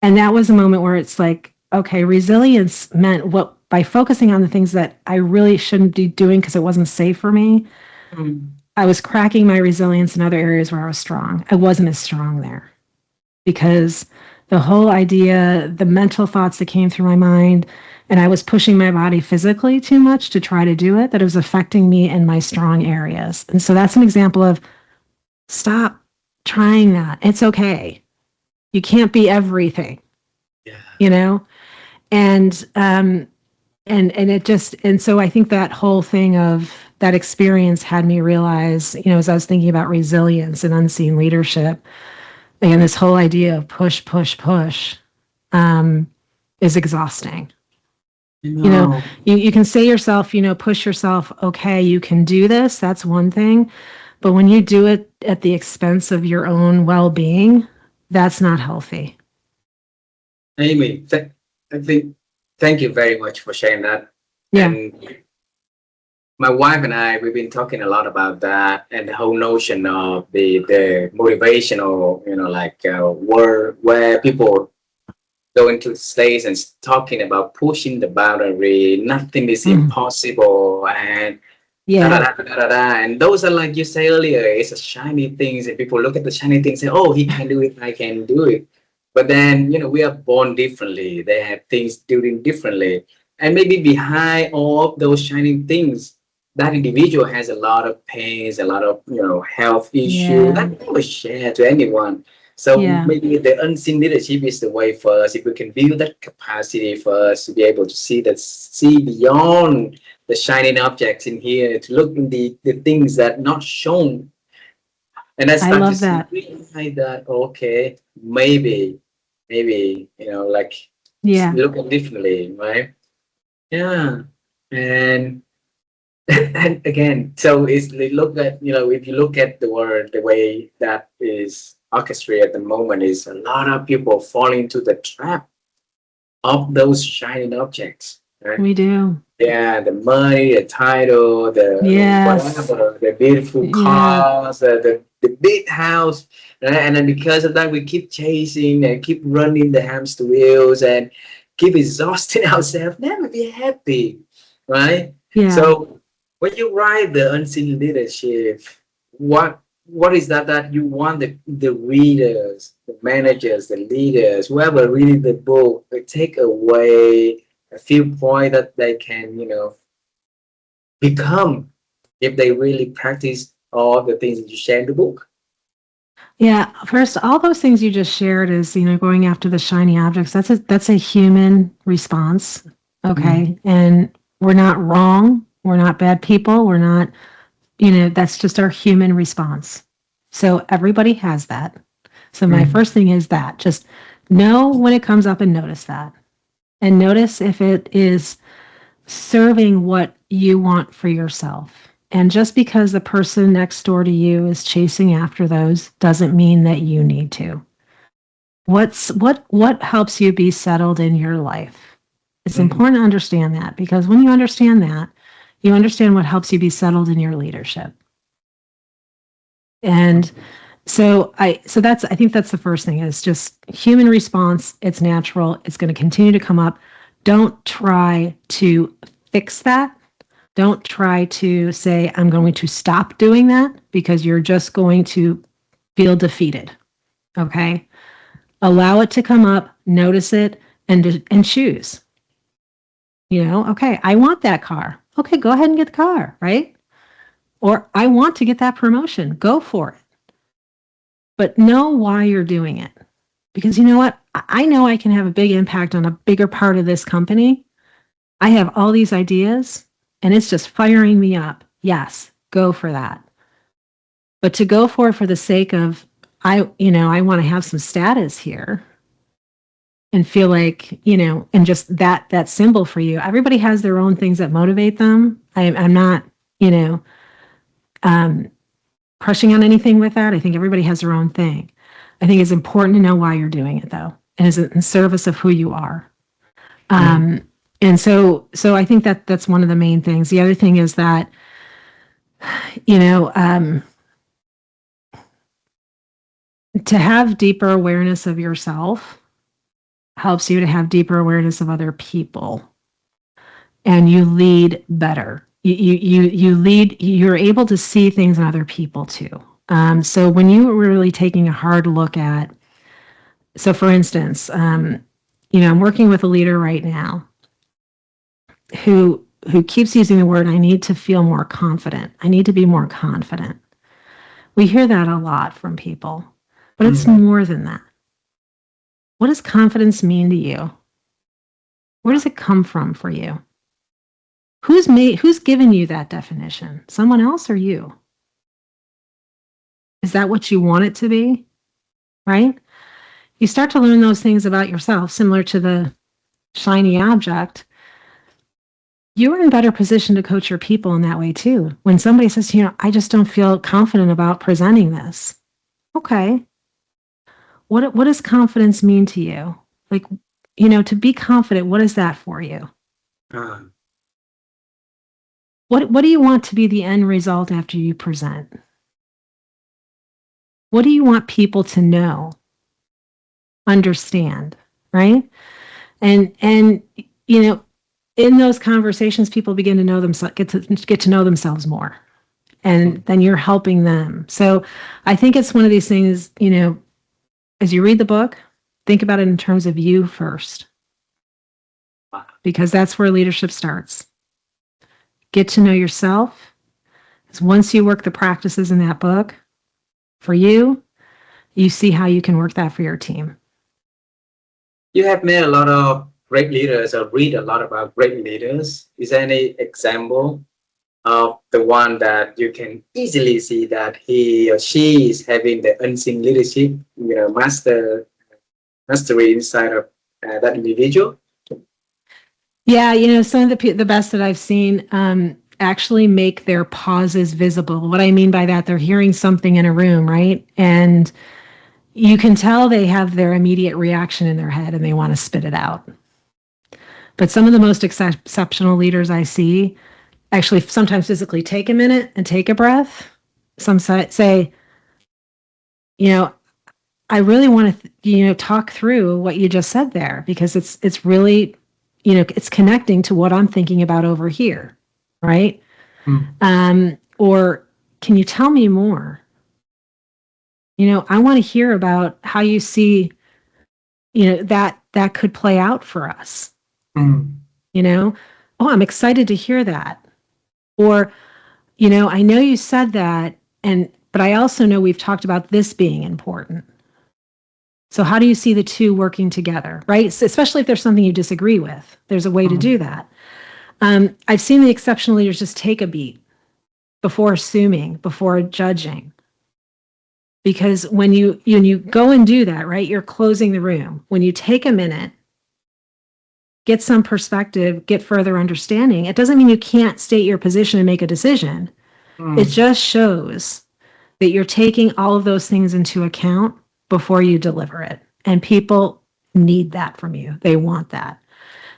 that was a moment where it's like, okay, resilience meant what by focusing on the things that I really shouldn't be doing because it wasn't safe for me. Mm. I was cracking my resilience in other areas where I was strong. I wasn't as strong there because the whole idea, the mental thoughts that came through my mind, and I was pushing my body physically too much to try to do it, that it was affecting me in my strong areas. And so that's an example of stop trying that. It's okay. You can't be everything, Yeah. you know? And and it just and so I think that whole thing of that experience had me realize, as I was thinking about resilience and unseen leadership, and this whole idea of push, push, push, um, is exhausting. You know, No. you can say yourself, push yourself, okay, you can do this. That's one thing. But when you do it at the expense of your own well-being, that's not healthy. Amy, I think thank you very much for sharing that. Yeah. And my wife and I, we've been talking a lot about that and the whole notion of the motivational, like where people go into states and talking about pushing the boundary, nothing is Mm. impossible, and da da Yeah. da da da da. And those are like you say earlier, it's a shiny things, and people look at the shiny things and say, "Oh, he can do it, I can do it." But then we are born differently. They have things doing differently, and maybe behind all of those shining things, that individual has a lot of pains, a lot of health issue Yeah. that never share to anyone. So Yeah. maybe the unseen leadership is the way for us. If we can build that capacity for us to be able to see beyond the shining objects in here, to look in the things that not shown, and I I start to love see that. like that. Okay, maybe like Yeah. looking differently, right? Yeah, and and again, so it's they look at if you look at the world the way that is orchestrated at the moment, is a lot of people fall into the trap of those shining objects, right? We do. Yeah, the money, the title, the Yes. whatever, the beautiful Yeah. cars, the big house, right? And then because of that, we keep chasing and keep running the hamster wheels and keep exhausting ourselves, never be happy, right? Yeah. So when you write the unseen leadership, what is that you want the readers, the managers, the leaders, whoever reading the book, to take away a few points that they can, become if they really practice all the things that you share in the book. Yeah. First, all those things you just shared is, going after the shiny objects. That's a human response. Mm, Okay. And we're not wrong. We're not bad people. We're not, that's just our human response. So everybody has that. So my mm, first thing is that just know when it comes up and notice that. And notice if it is serving what you want for yourself. And just because the person next door to you is chasing after those doesn't mean that you need to. What helps you be settled in your life? It's mm, important to understand that, because when you understand that, you understand what helps you be settled in your leadership. And I think that's the first thing, is just human response. It's natural. It's going to continue to come up. Don't try to fix that. Don't try to say, I'm going to stop doing that, because you're just going to feel defeated. Okay. Allow it to come up, notice it, and choose. Okay, I want that car. Okay, go ahead and get the car, right? Or I want to get that promotion. Go for it. But know why you're doing it. Because you know what? I know I can have a big impact on a bigger part of this company. I have all these ideas and it's just firing me up. Yes, go for that. But to go for the sake of, I want to have some status here and feel like, and just that symbol for you. Everybody has their own things that motivate them. I'm not, you know, um, crushing on anything with that. I think everybody has their own thing. I think it's important to know why you're doing it, though, and is it in service of who you are. mm, Um, and so I think that's one of the main things. The other thing is that, you know, um, to have deeper awareness of yourself helps you to have deeper awareness of other people, and you lead better. You lead. You're able to see things in other people too. So when you were really taking a hard look at, so for instance, I'm working with a leader right now who keeps using the word, I need to feel more confident. I need to be more confident. We hear that a lot from people, but it's mm. more than that. What does confidence mean to you? Where does it come from for you? Who's given you that definition? Someone else or you? Is that what you want it to be? Right? You start to learn those things about yourself, similar to the shiny object. You're in better position to coach your people in that way too. When somebody says, I just don't feel confident about presenting this. Okay. What does confidence mean to you? Like, to be confident, what is that for you? Ah, What do you want to be the end result after you present? What do you want people to know, understand, right? And you know, in those conversations, people begin to know themselves, get to know themselves more, mm, and then you're helping them. So I think it's one of these things, as you read the book, think about it in terms of you first, ah, because that's where leadership starts. Get to know yourself. Because once you work the practices in that book for you, you see how you can work that for your team. You have met a lot of great leaders or read a lot about great leaders. Is there any example of the one that you can easily see that he or she is having the unseen leadership, mastery inside of that individual? Yeah, some of the best that I've seen actually make their pauses visible. What I mean by that, they're hearing something in a room, right? And you can tell they have their immediate reaction in their head and they want to spit it out. But some of the most exceptional leaders I see actually sometimes physically take a minute and take a breath. Some say, you know, I really want to, talk through what you just said there because it's really, it's connecting to what I'm thinking about over here, right? Or can you tell me more? I want to hear about how you see, that could play out for us. Oh, I'm excited to hear that. Or, I know you said that, but I also know we've talked about this being important. So how do you see the two working together, right? So especially if there's something you disagree with, there's a way to do that. I've seen the exceptional leaders just take a beat before assuming, before judging. Because when you go and do that, right, you're closing the room. When you take a minute, get some perspective, get further understanding, it doesn't mean you can't state your position and make a decision. It just shows that you're taking all of those things into account before you deliver it. And people need that from you. They want that.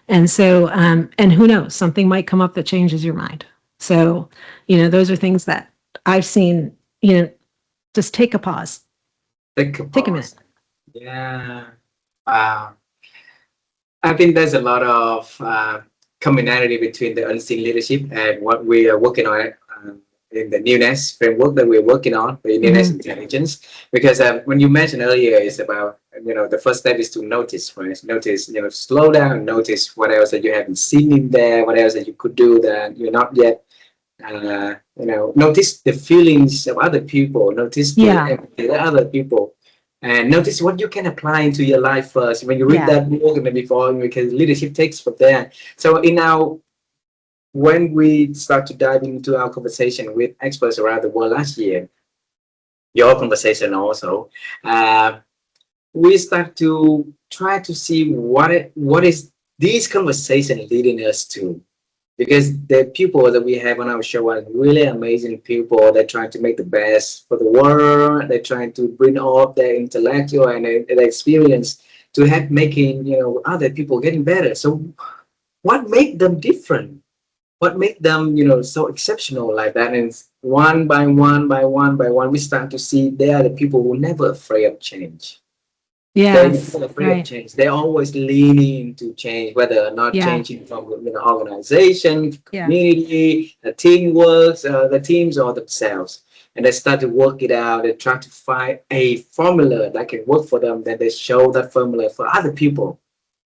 And so, and who knows, something might come up that changes your mind. So, those are things that I've seen, just take a pause. Take a Take a minute. pause. Yeah. Wow. I think there's a lot of commonality between the unseen leadership and what we are working on in the newness framework that we're working on, the newness intelligence. Because when you mentioned earlier, it's about, the first step is to notice, right? Notice, slow down, notice what else that you haven't seen in there, what else that you could do that you're not yet. Notice the feelings of other people, notice the other people, and notice what you can apply into your life first. When you read that book and then before, because leadership takes from there. So when we start to dive into our conversation with experts around the world last year, your conversation also, we start to try to see what is this conversation leading us to. Because the people that we have on our show are really amazing people. They're trying to make the best for the world. They're trying to bring all of their intellectual and their experience to help making other people getting better. So what make them different? What make them so exceptional like that? And one by one by one by one, we start to see they are the people who are never afraid of change. They're never afraid of change. They're always leaning into change, whether or not changing from organization, community, the teamwork, the teams or themselves. And they start to work it out. They try to find a formula that can work for them. Then they show that formula for other people,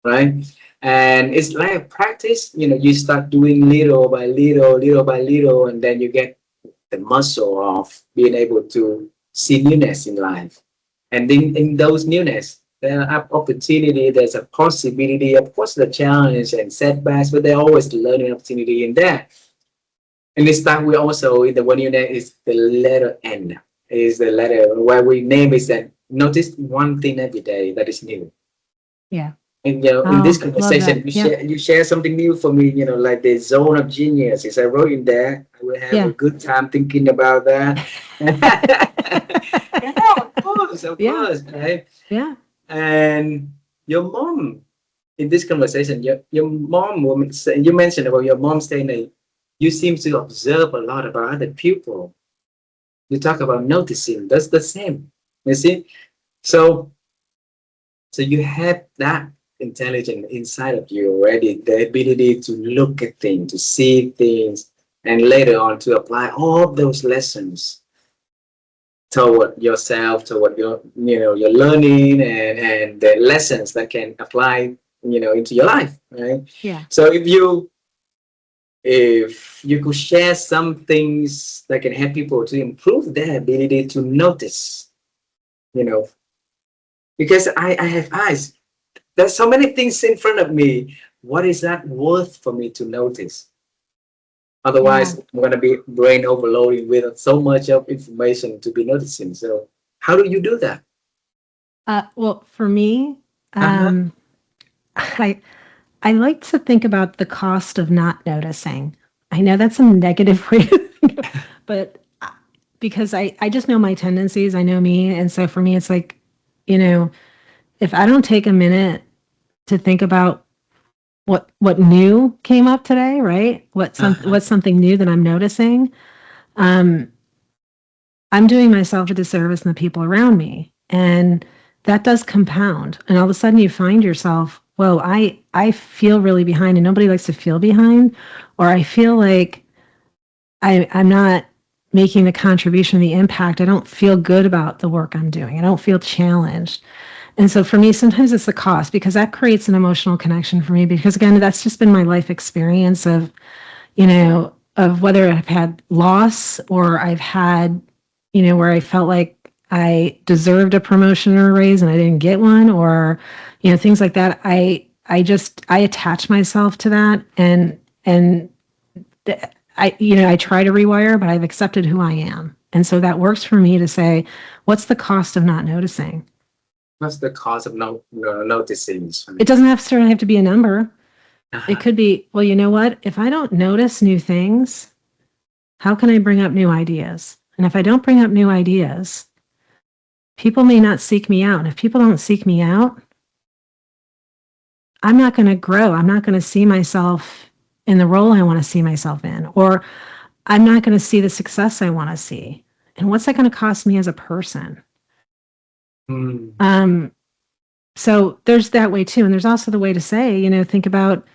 right? And it's like a practice. You start doing little by little, little by little, and then you get the muscle of being able to see newness in life. And in those newness, there are opportunity, there's a possibility, of course, the challenge and setbacks, but there's always the learning opportunity in there. And this time we also, in the one unit, is the letter N, is the letter where we name is that notice one thing every day that is new. Yeah. And in this conversation, you share something new for me, like the zone of genius. As I wrote in there, I will have a good time thinking about that. Of course, right? Yeah. And your mom, in this conversation, your mom, you mentioned about your mom saying that you seem to observe a lot about other people. You talk about noticing. That's the same. You see? So you have that intelligence inside of you already, the ability to look at things, to see things, and later on to apply all those lessons toward yourself, toward your your learning and the lessons that can apply into your life, right? So if you could share some things that can help people to improve their ability to notice you know, because I have eyes. There's so many things in front of me. What is that worth for me to notice? Yeah. Otherwise, I'm gonna be brain overloading with so much of information to be noticing. So, how do you do that? Well, for me, Uh-huh. um, I I like to think about the cost of not noticing. I know that's a negative way to think of, but because I just know my tendencies, I know me, and so for me, it's like, you know, if I don't take a minute to think about what new came up today, right? Uh-huh. What's something new that I'm noticing? Um, I'm doing myself a disservice and the people around me. And that does compound. And all of a sudden you find yourself, whoa, I feel really behind and nobody likes to feel behind. Or I feel like I'm not making the contribution, the impact. I don't feel good about the work I'm doing. I don't feel challenged. And so for me, sometimes it's the cost because that creates an emotional connection for me. Because again, that's just been my life experience of, of whether I've had loss or I've had, where I felt like I deserved a promotion or a raise and I didn't get one, or, things like that. I attach myself to that, and I try to rewire, but I've accepted who I am. And so that works for me to say, what's the cost of not noticing? What's the cause of no noticing? It doesn't necessarily have to be a number. It Uh-huh. could be, well, you know what? If I don't notice new things, how can I bring up new ideas? And if I don't bring up new ideas, people may not seek me out. And if people don't seek me out, I'm not going to grow. I'm not going to see myself in the role I want to see myself in, or I'm not going to see the success I want to see. And what's that going to cost me as a person? Hmm. Um, so there's that way too. And there's also the way to say, think about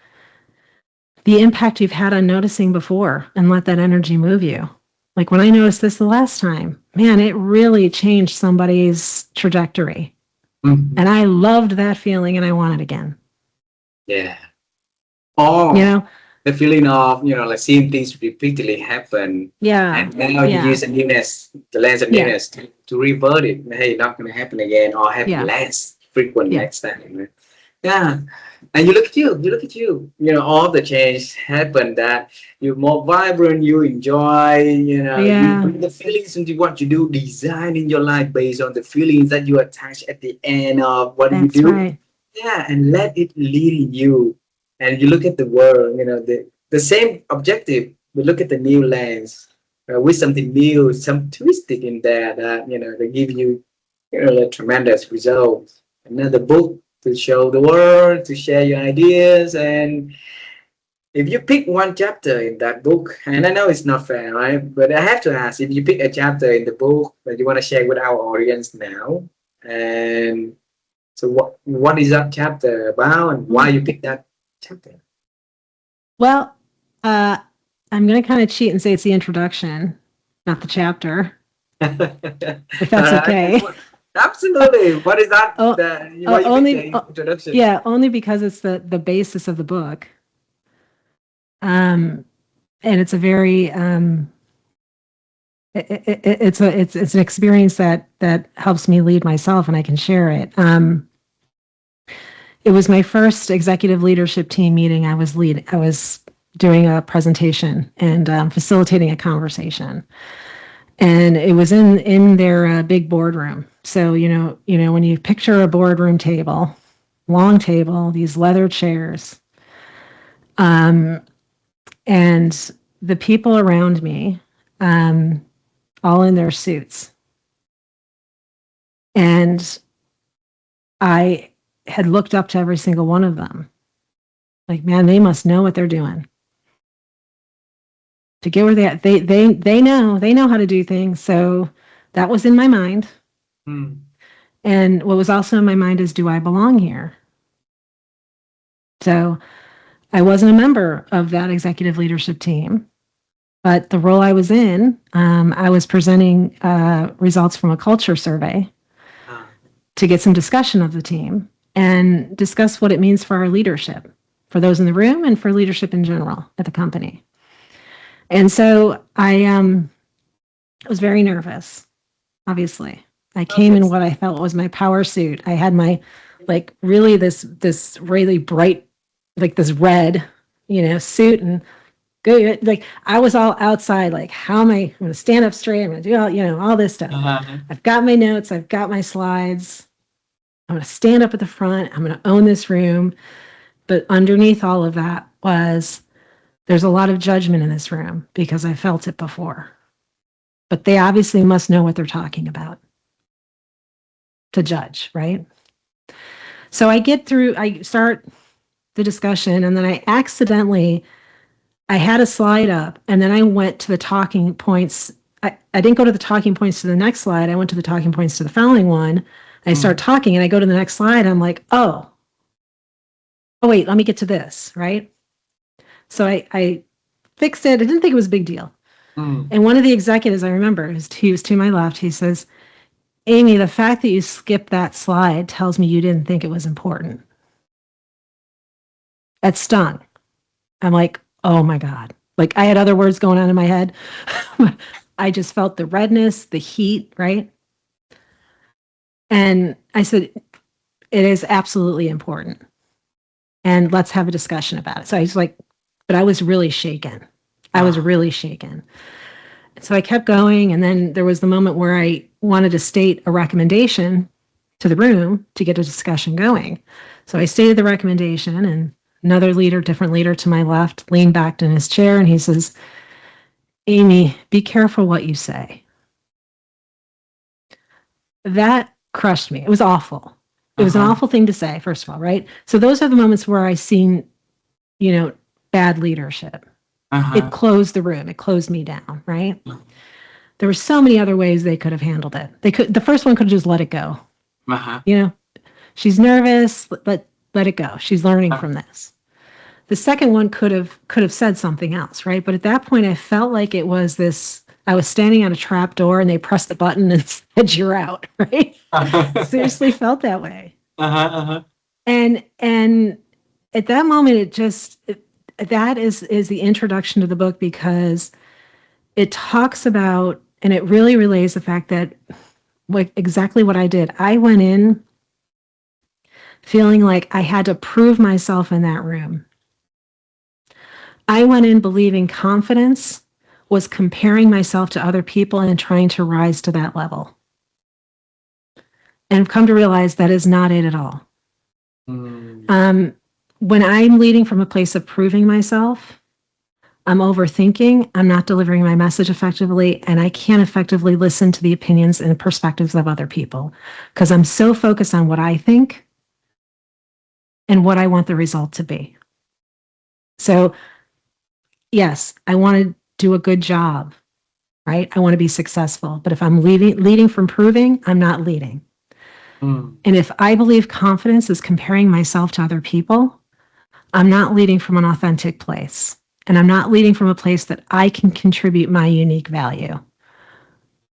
the impact you've had on noticing before and let that energy move you. Like when I noticed this the last time, man, it really changed somebody's trajectory. And Mhm. I loved that feeling and I want it again. Yeah. You Oh, know? the feeling of, like seeing things repeatedly happen. Yeah. And now you Yeah. use the lens of Yeah. newness to revert it. Hey, not going to happen again or happen Yeah. less frequent Yeah. next time. Yeah. And you look at you, all the change happened that you're more vibrant, you enjoy, you Yeah. bring the feelings into what you do, designing your life based on the feelings that you attach at the end of what you That's do. right. Yeah, and let it lead in you. And you look at the world, the same objective, but look at the new lens with something new, some twisted in there that, they give you, a tremendous result. Another book to show the world, to share your ideas. And if you pick one chapter in that book, and I know it's not fair, right? But I have to ask, if you pick a chapter in the book that you want to share with our audience now, and so what is that chapter about and why Hmm. you pick that chapter? Well, uh, I'm going to kind of cheat and say it's the introduction, not the chapter, if that's okay. Absolutely. What is that? Oh, Why you pick the only, introduction? yeah, only because it's the basis of the book. Um, and it's a very it's an experience that helps me lead myself, and I can share it. It was my first executive leadership team meeting. I was doing a presentation and facilitating a conversation, and it was in their big boardroom. So when you picture a boardroom table, long table, these leather chairs, um, and the people around me, um, all in their suits, and I had looked up to every single one of them. Like, man, they must know what they're doing to get where they know how to do things. So that was in my mind. Hmm. And what was also in my mind is, do I belong here? So I wasn't a member of that executive leadership team, but the role I was in, I was presenting results from a culture survey Ah. to get some discussion of the team and discuss what it means for our leadership, for those in the room and for leadership in general at the company. And so I was very nervous, obviously. I came Okay. in what I felt was my power suit. I had my, like, really this really bright, like this red, suit, and good. Like, I was all outside, like, how am I'm going to stand up straight. I'm going to do all this stuff. Uh-huh. I've got my notes. I've got my slides. I'm going to stand up at the front. I'm going to own this room. But underneath all of that was, there's a lot of judgment in this room because I felt it before. But they obviously must know what they're talking about to judge, right? So I start the discussion, and then I had a slide up, and then I went to the talking points. I didn't go to the talking points to the next slide. I went to the talking points to the following one. I start talking, and I go to the next slide. I'm like, oh, wait, let me get to this, right? So I fixed it. I didn't think it was a big deal. And one of the executives, I remember, he was to my left. He says, Amy, the fact that you skipped that slide tells me you didn't think it was important. That stung. I'm like, oh my God. Like, I had other words going on in my head. I just felt the redness, the heat, right? And I said, it is absolutely important. And let's have a discussion about it. So I was like, but I was really shaken. I was really shaken. So I kept going. And then there was the moment where I wanted to state a recommendation to the room to get a discussion going. So I stated the recommendation, and another leader, different leader to my left, leaned back in his chair, and he says, Amy, be careful what you say. That crushed me. It was awful. It was an awful thing to say, first of all, right? So those are the moments where I seen, bad leadership. It closed the room. It closed me down, right? There were so many other ways they could have handled it. The first one could have just let it go. She's nervous, let it go. She's learning from this. The second one could have said something else, right? But at that point, I felt like it was this. I was standing on a trap door, and they pressed the button and said, "You're out," right? Seriously, felt that way. And at that moment, that is the introduction to the book, because it talks about, and it really relays the fact that exactly what I did. I went in feeling like I had to prove myself in that room. I went in believing confidence was comparing myself to other people and trying to rise to that level. And I've come to realize that is not it at all. When I'm leading from a place of proving myself, I'm overthinking, I'm not delivering my message effectively, and I can't effectively listen to the opinions and perspectives of other people because I'm so focused on what I think and what I want the result to be. So, yes, I want to do a good job, right? I want to be successful. But if I'm leading from proving, I'm not leading. And if I believe confidence is comparing myself to other people, I'm not leading from an authentic place. And I'm not leading from a place that I can contribute my unique value.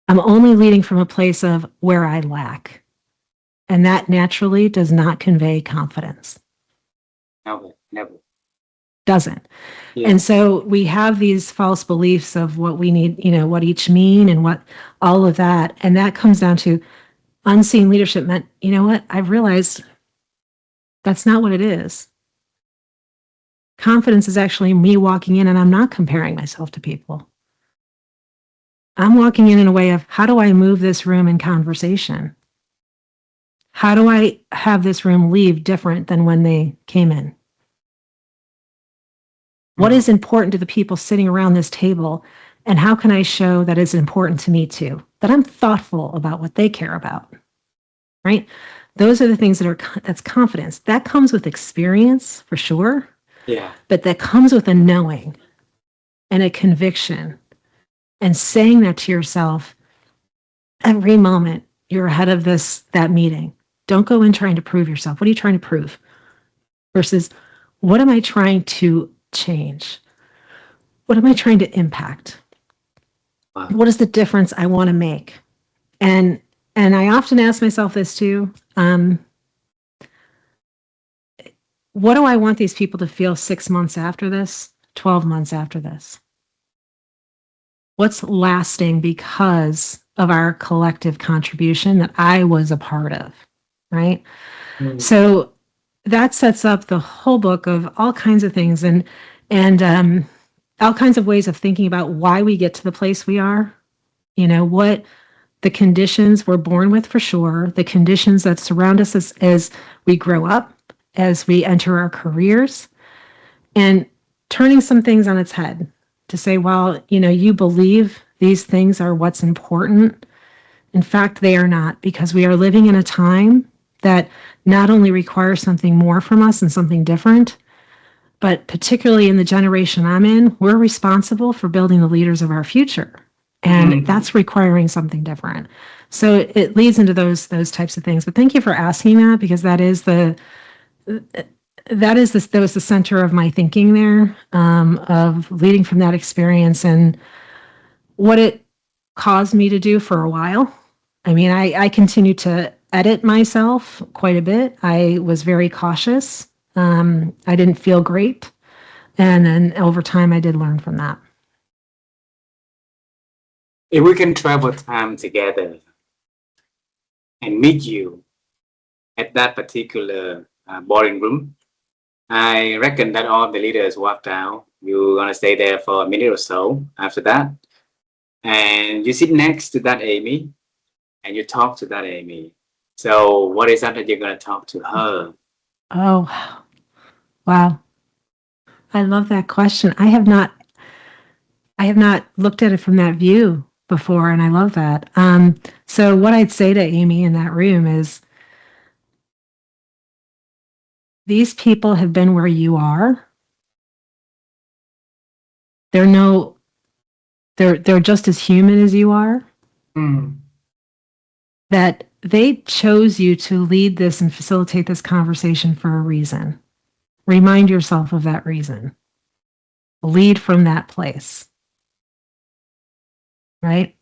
I'm only leading from a place of where I lack. And that naturally does not convey confidence. Never. Doesn't. Yeah. And so we have these false beliefs of what we need, what each mean and what all of that. And that comes down to unseen leadership meant, what? I've realized that's not what it is. Confidence is actually me walking in and I'm not comparing myself to people. I'm walking in a way of, how do I move this room in conversation? How do I have this room leave different than when they came in? What is important to the people sitting around this table? And how can I show that it's important to me too? That I'm thoughtful about what they care about, right? Those are the things that's confidence. That comes with experience for sure. Yeah. But that comes with a knowing and a conviction and saying that to yourself every moment you're ahead of that meeting. Don't go in trying to prove yourself. What are you trying to prove? Versus, what am I trying to change? What am I trying to impact? Wow. What is the difference I want to make? And I often ask myself this too. What do I want these people to feel 6 months after this, 12 months after this? what's lasting because of our collective contribution that I was a part of, right? Mm. So that sets up the whole book of all kinds of things and all kinds of ways of thinking about why we get to the place we are. What the conditions we're born with for sure, the conditions that surround us as we grow up, as we enter our careers, and turning some things on its head to say, well, you believe these things are what's important. In fact, they are not, because we are living in a time that not only requires something more from us and something different, but particularly in the generation I'm in, we're responsible for building the leaders of our future. And that's requiring something different. So it leads into those types of things. But thank you for asking that, because that was the center of my thinking there, of leading from that experience and what it caused me to do for a while. I mean, I continued to edit myself quite a bit. I was very cautious. I didn't feel great. And then over time, I did learn from that. If we can travel time together and meet you at that particular boarding room, I reckon that all the leaders walked out. You're gonna stay there for a minute or so after that, and you sit next to that Amy, and you talk to that Amy. So, what is that you're gonna talk to her? Oh, wow. I love that question. I have not looked at it from that view before, and I love that. So what I'd say to Amy in that room is, these people have been where you are. They're no, they're just as human as you are. Mm. That they chose you to lead this and facilitate this conversation for a reason. Remind yourself of that reason. Lead from that place, right?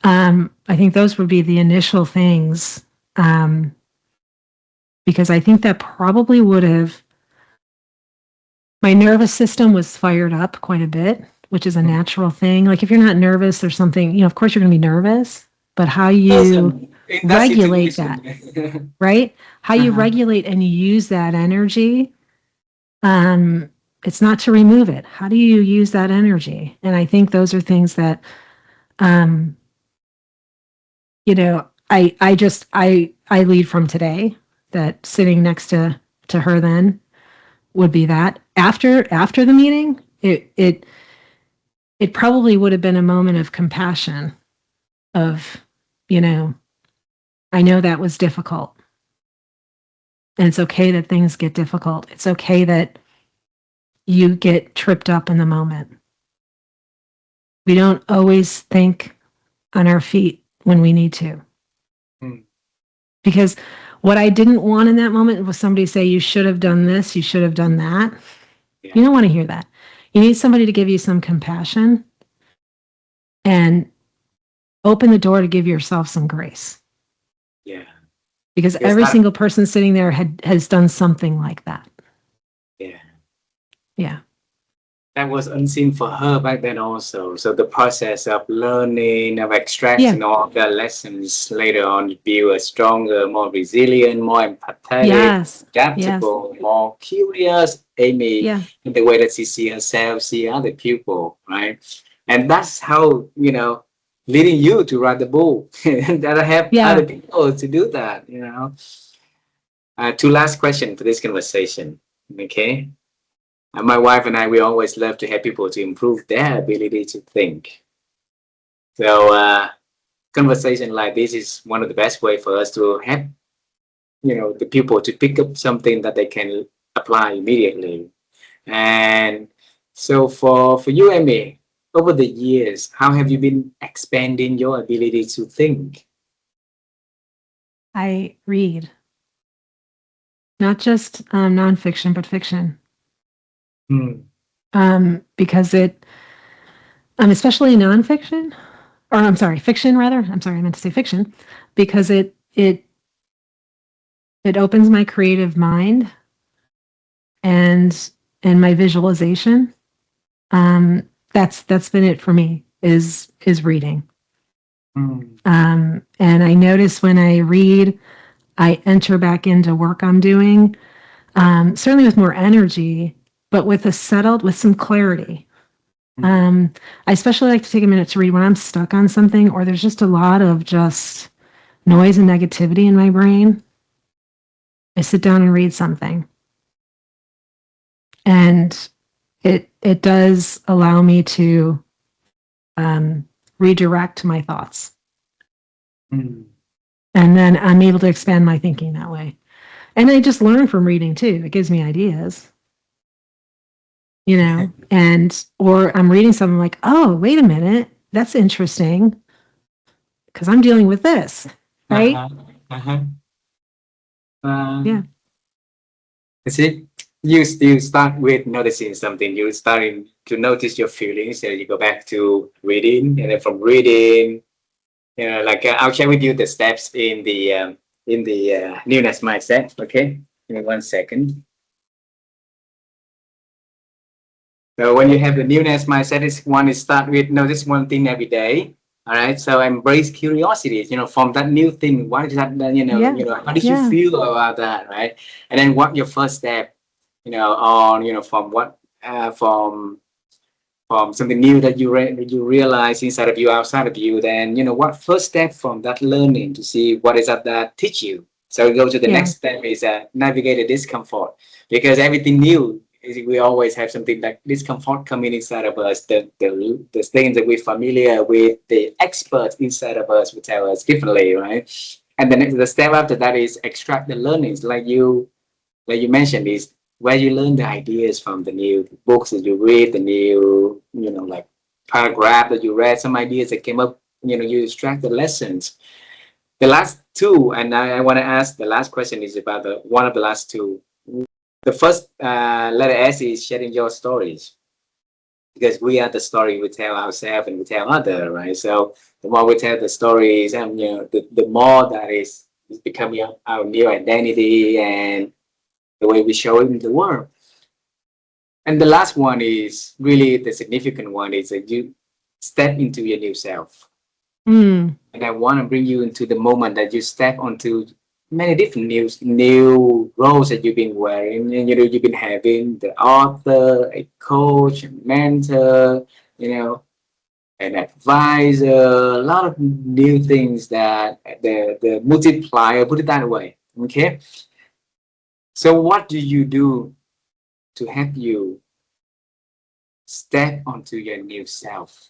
I think those would be the initial things, because I think that probably would have, my nervous system was fired up quite a bit, which is a natural thing. Like if you're not nervous, there's something, of course you're going to be nervous, but how you In that regulate that, situation. right? How you Uh-huh. regulate and use that energy. It's not to remove it. How do you use that energy? And I think those are things that, um, I lead from today, that sitting next to her then would be that. After the meeting, it probably would have been a moment of compassion of, I know that was difficult. And it's okay that things get difficult. It's okay that you get tripped up in the moment. We don't always think on our feet when we need to. Mm. Because what I didn't want in that moment was somebody say, you should have done this, you should have done that. Yeah. You don't want to hear that. You need somebody to give you some compassion and open the door to give yourself some grace. Yeah. Because Because every that, single person sitting there has done something like that. yeah, Yeah. that was unseen for her back then also. So the process of learning, of Yeah. extracting all the lessons later on, you build a stronger, more resilient, more empathetic, Yes. Yes. adaptable, more curious Amy Yeah. in the way that she see herself, see other people, right? And that's how, leading you to write the book. That I have other Yeah. people to do that. Two last questions for this conversation. Okay. And my wife and I, we always love to help people to improve their ability to think. So, conversation like this is one of the best way for us to help, the people to pick up something that they can apply immediately. And so, for you and me, over the years, how have you been expanding your ability to think? I read not just nonfiction, but fiction. Hmm. Because especially nonfiction, or I'm sorry, fiction rather. I'm sorry, I meant to say fiction, because it opens my creative mind and my visualization. that's been it for me is reading. Mm. And I notice when I read, I enter back into work I'm doing, certainly with more energy, but with some clarity. Mm. I especially like to take a minute to read when I'm stuck on something or there's just a lot of just noise and negativity in my brain. I sit down and read something, and it does allow me to um, redirect my thoughts, Mm. and then I'm able to expand my thinking that way. And I just learn from reading too. It gives me ideas, and or I'm reading something like, oh, wait a minute, that's interesting because I'm dealing with this, right? Uh-huh. Uh-huh. Yeah, You see, you start with noticing something. You starting to notice your feelings, and you go back to reading, and then from reading, like I'll share with you the steps in the newness mindset. Okay, give me 1 second. So when you have the newness mindset, is one is start with notice one thing every day. All right. So embrace curiosity. From that new thing, what is that? yeah, How did you yeah, feel about that? Right. And then what your first step? On from what from something new that you realize inside of you, outside of you. Then what first step from that learning to see what is that teach you. So go to the yeah, next step is navigate the discomfort, because everything new is we always have something like discomfort coming inside of us. The things that we're familiar with, the experts inside of us will tell us differently, right? And then the step after that is extract the learnings, like you mentioned, is where you learn the ideas from the new books that you read, the new, like paragraph that you read, some ideas that came up, you extract the lessons. The last two, and I want to ask the last question is about the one of the last two. The first letter S is sharing your stories, because we are the story we tell ourselves and we tell others, right? So the more we tell the stories, and the more that is becoming our new identity and the way we show it in the world. And the last one is really the significant one, is that you step into your new self. mm, And I want to bring you into the moment that you step onto many different new roles that you've been wearing, and you've been having the author, a coach, a mentor, an advisor, a lot of new things that the multiplier, put it that way. Okay. So what do you do to help you step onto your new self,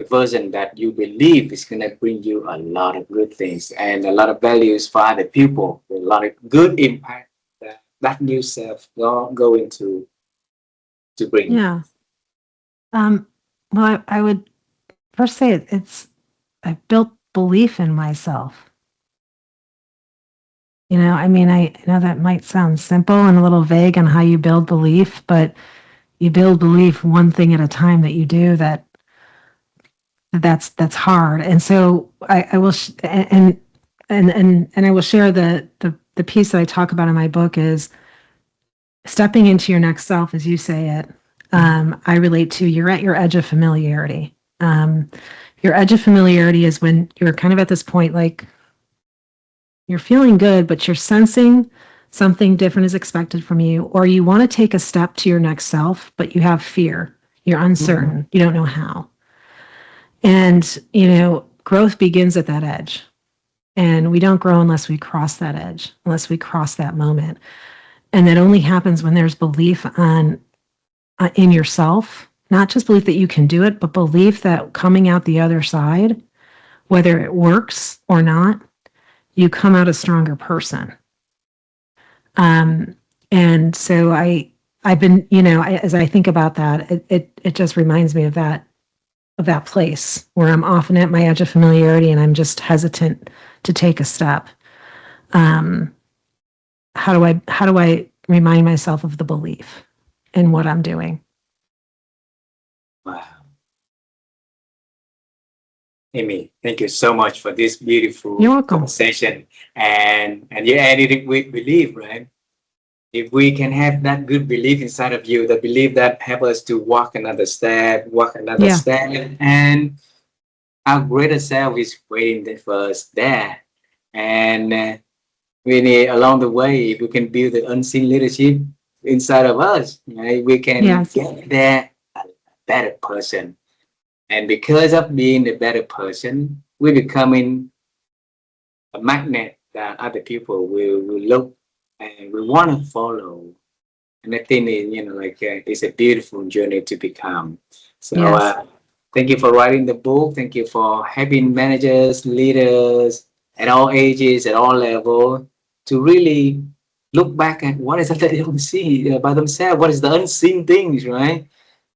the version that you believe is going to bring you a lot of good things and a lot of values for other people, a lot of good impact that that new self going to bring? yeah. Well, I would first say it's I've built belief in myself. I mean, I know that might sound simple and a little vague on how you build belief, but you build belief one thing at a time that you do that's hard. And so I will and I will share the piece that I talk about in my book is stepping into your next self, as you say it. I relate to you're at your edge of familiarity. Your edge of familiarity is when you're kind of at this point, like you're feeling good, but you're sensing something different is expected from you, or you want to take a step to your next self, but you have fear. You're uncertain. You don't know how. And, growth begins at that edge. And we don't grow unless we cross that edge, unless we cross that moment. And that only happens when there's belief in yourself, not just belief that you can do it, but belief that coming out the other side, whether it works or not, you come out a stronger person. Um, and so I've been, as I think about that, it just reminds me of that place where I'm often at my edge of familiarity and I'm just hesitant to take a step. Um, how do I remind myself of the belief in what I'm doing? Wow. Amy, thank you so much for this beautiful You're welcome. conversation. And you added it with belief, right? if we can have that good belief inside of you, the belief that help us to walk another Yeah. step, and our greater self is waiting for us there. And we need along the way, if we can build the unseen leadership inside of us, right, we can Yes. get there a better person. And because of being a better person, we're becoming a magnet that other people will look and will want to follow. And I think it's a beautiful journey to become. So Yes. thank you for writing the book. Thank you for helping managers, leaders at all ages, at all level, to really look back at what is it that they don't see by themselves. What is the unseen things, right?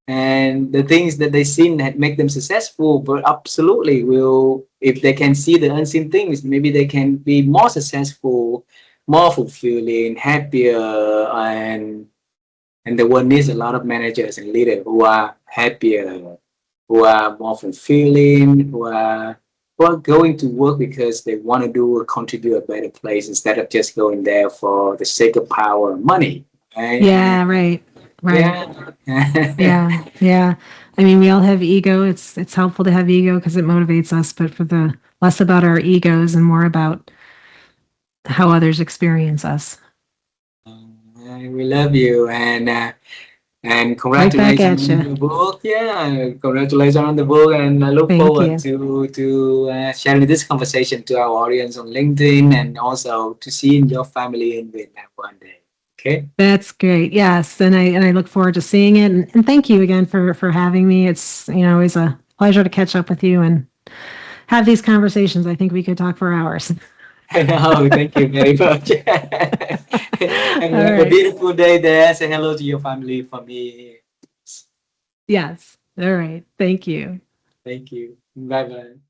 And the things that they seen that make them successful. But absolutely, will if they can see the unseen things, maybe they can be more successful, more fulfilling, happier, and the world needs a lot of managers and leaders who are happier, who are more fulfilling, who are going to work because they want to do or contribute a better place instead of just going there for the sake of power and money. Right? Yeah, right. Right. Yeah. Yeah. Yeah. I mean, we all have ego. It's helpful to have ego because it motivates us, but for the less about our egos and more about how others experience us. We love you, and Right back congratulations at on you. the book. Yeah, congratulations on the book, and I look Thank forward you. to sharing this conversation to our audience on LinkedIn, and also to seeing your family in Vietnam one day. Okay. That's great. Yes, and I look forward to seeing it. And thank you again for having me. It's always a pleasure to catch up with you and have these conversations. I think we could talk for hours. I know. Thank you very much. And All have a right. beautiful day there. Say hello to your family for me. Yes. All right. Thank you. Thank you. Bye bye.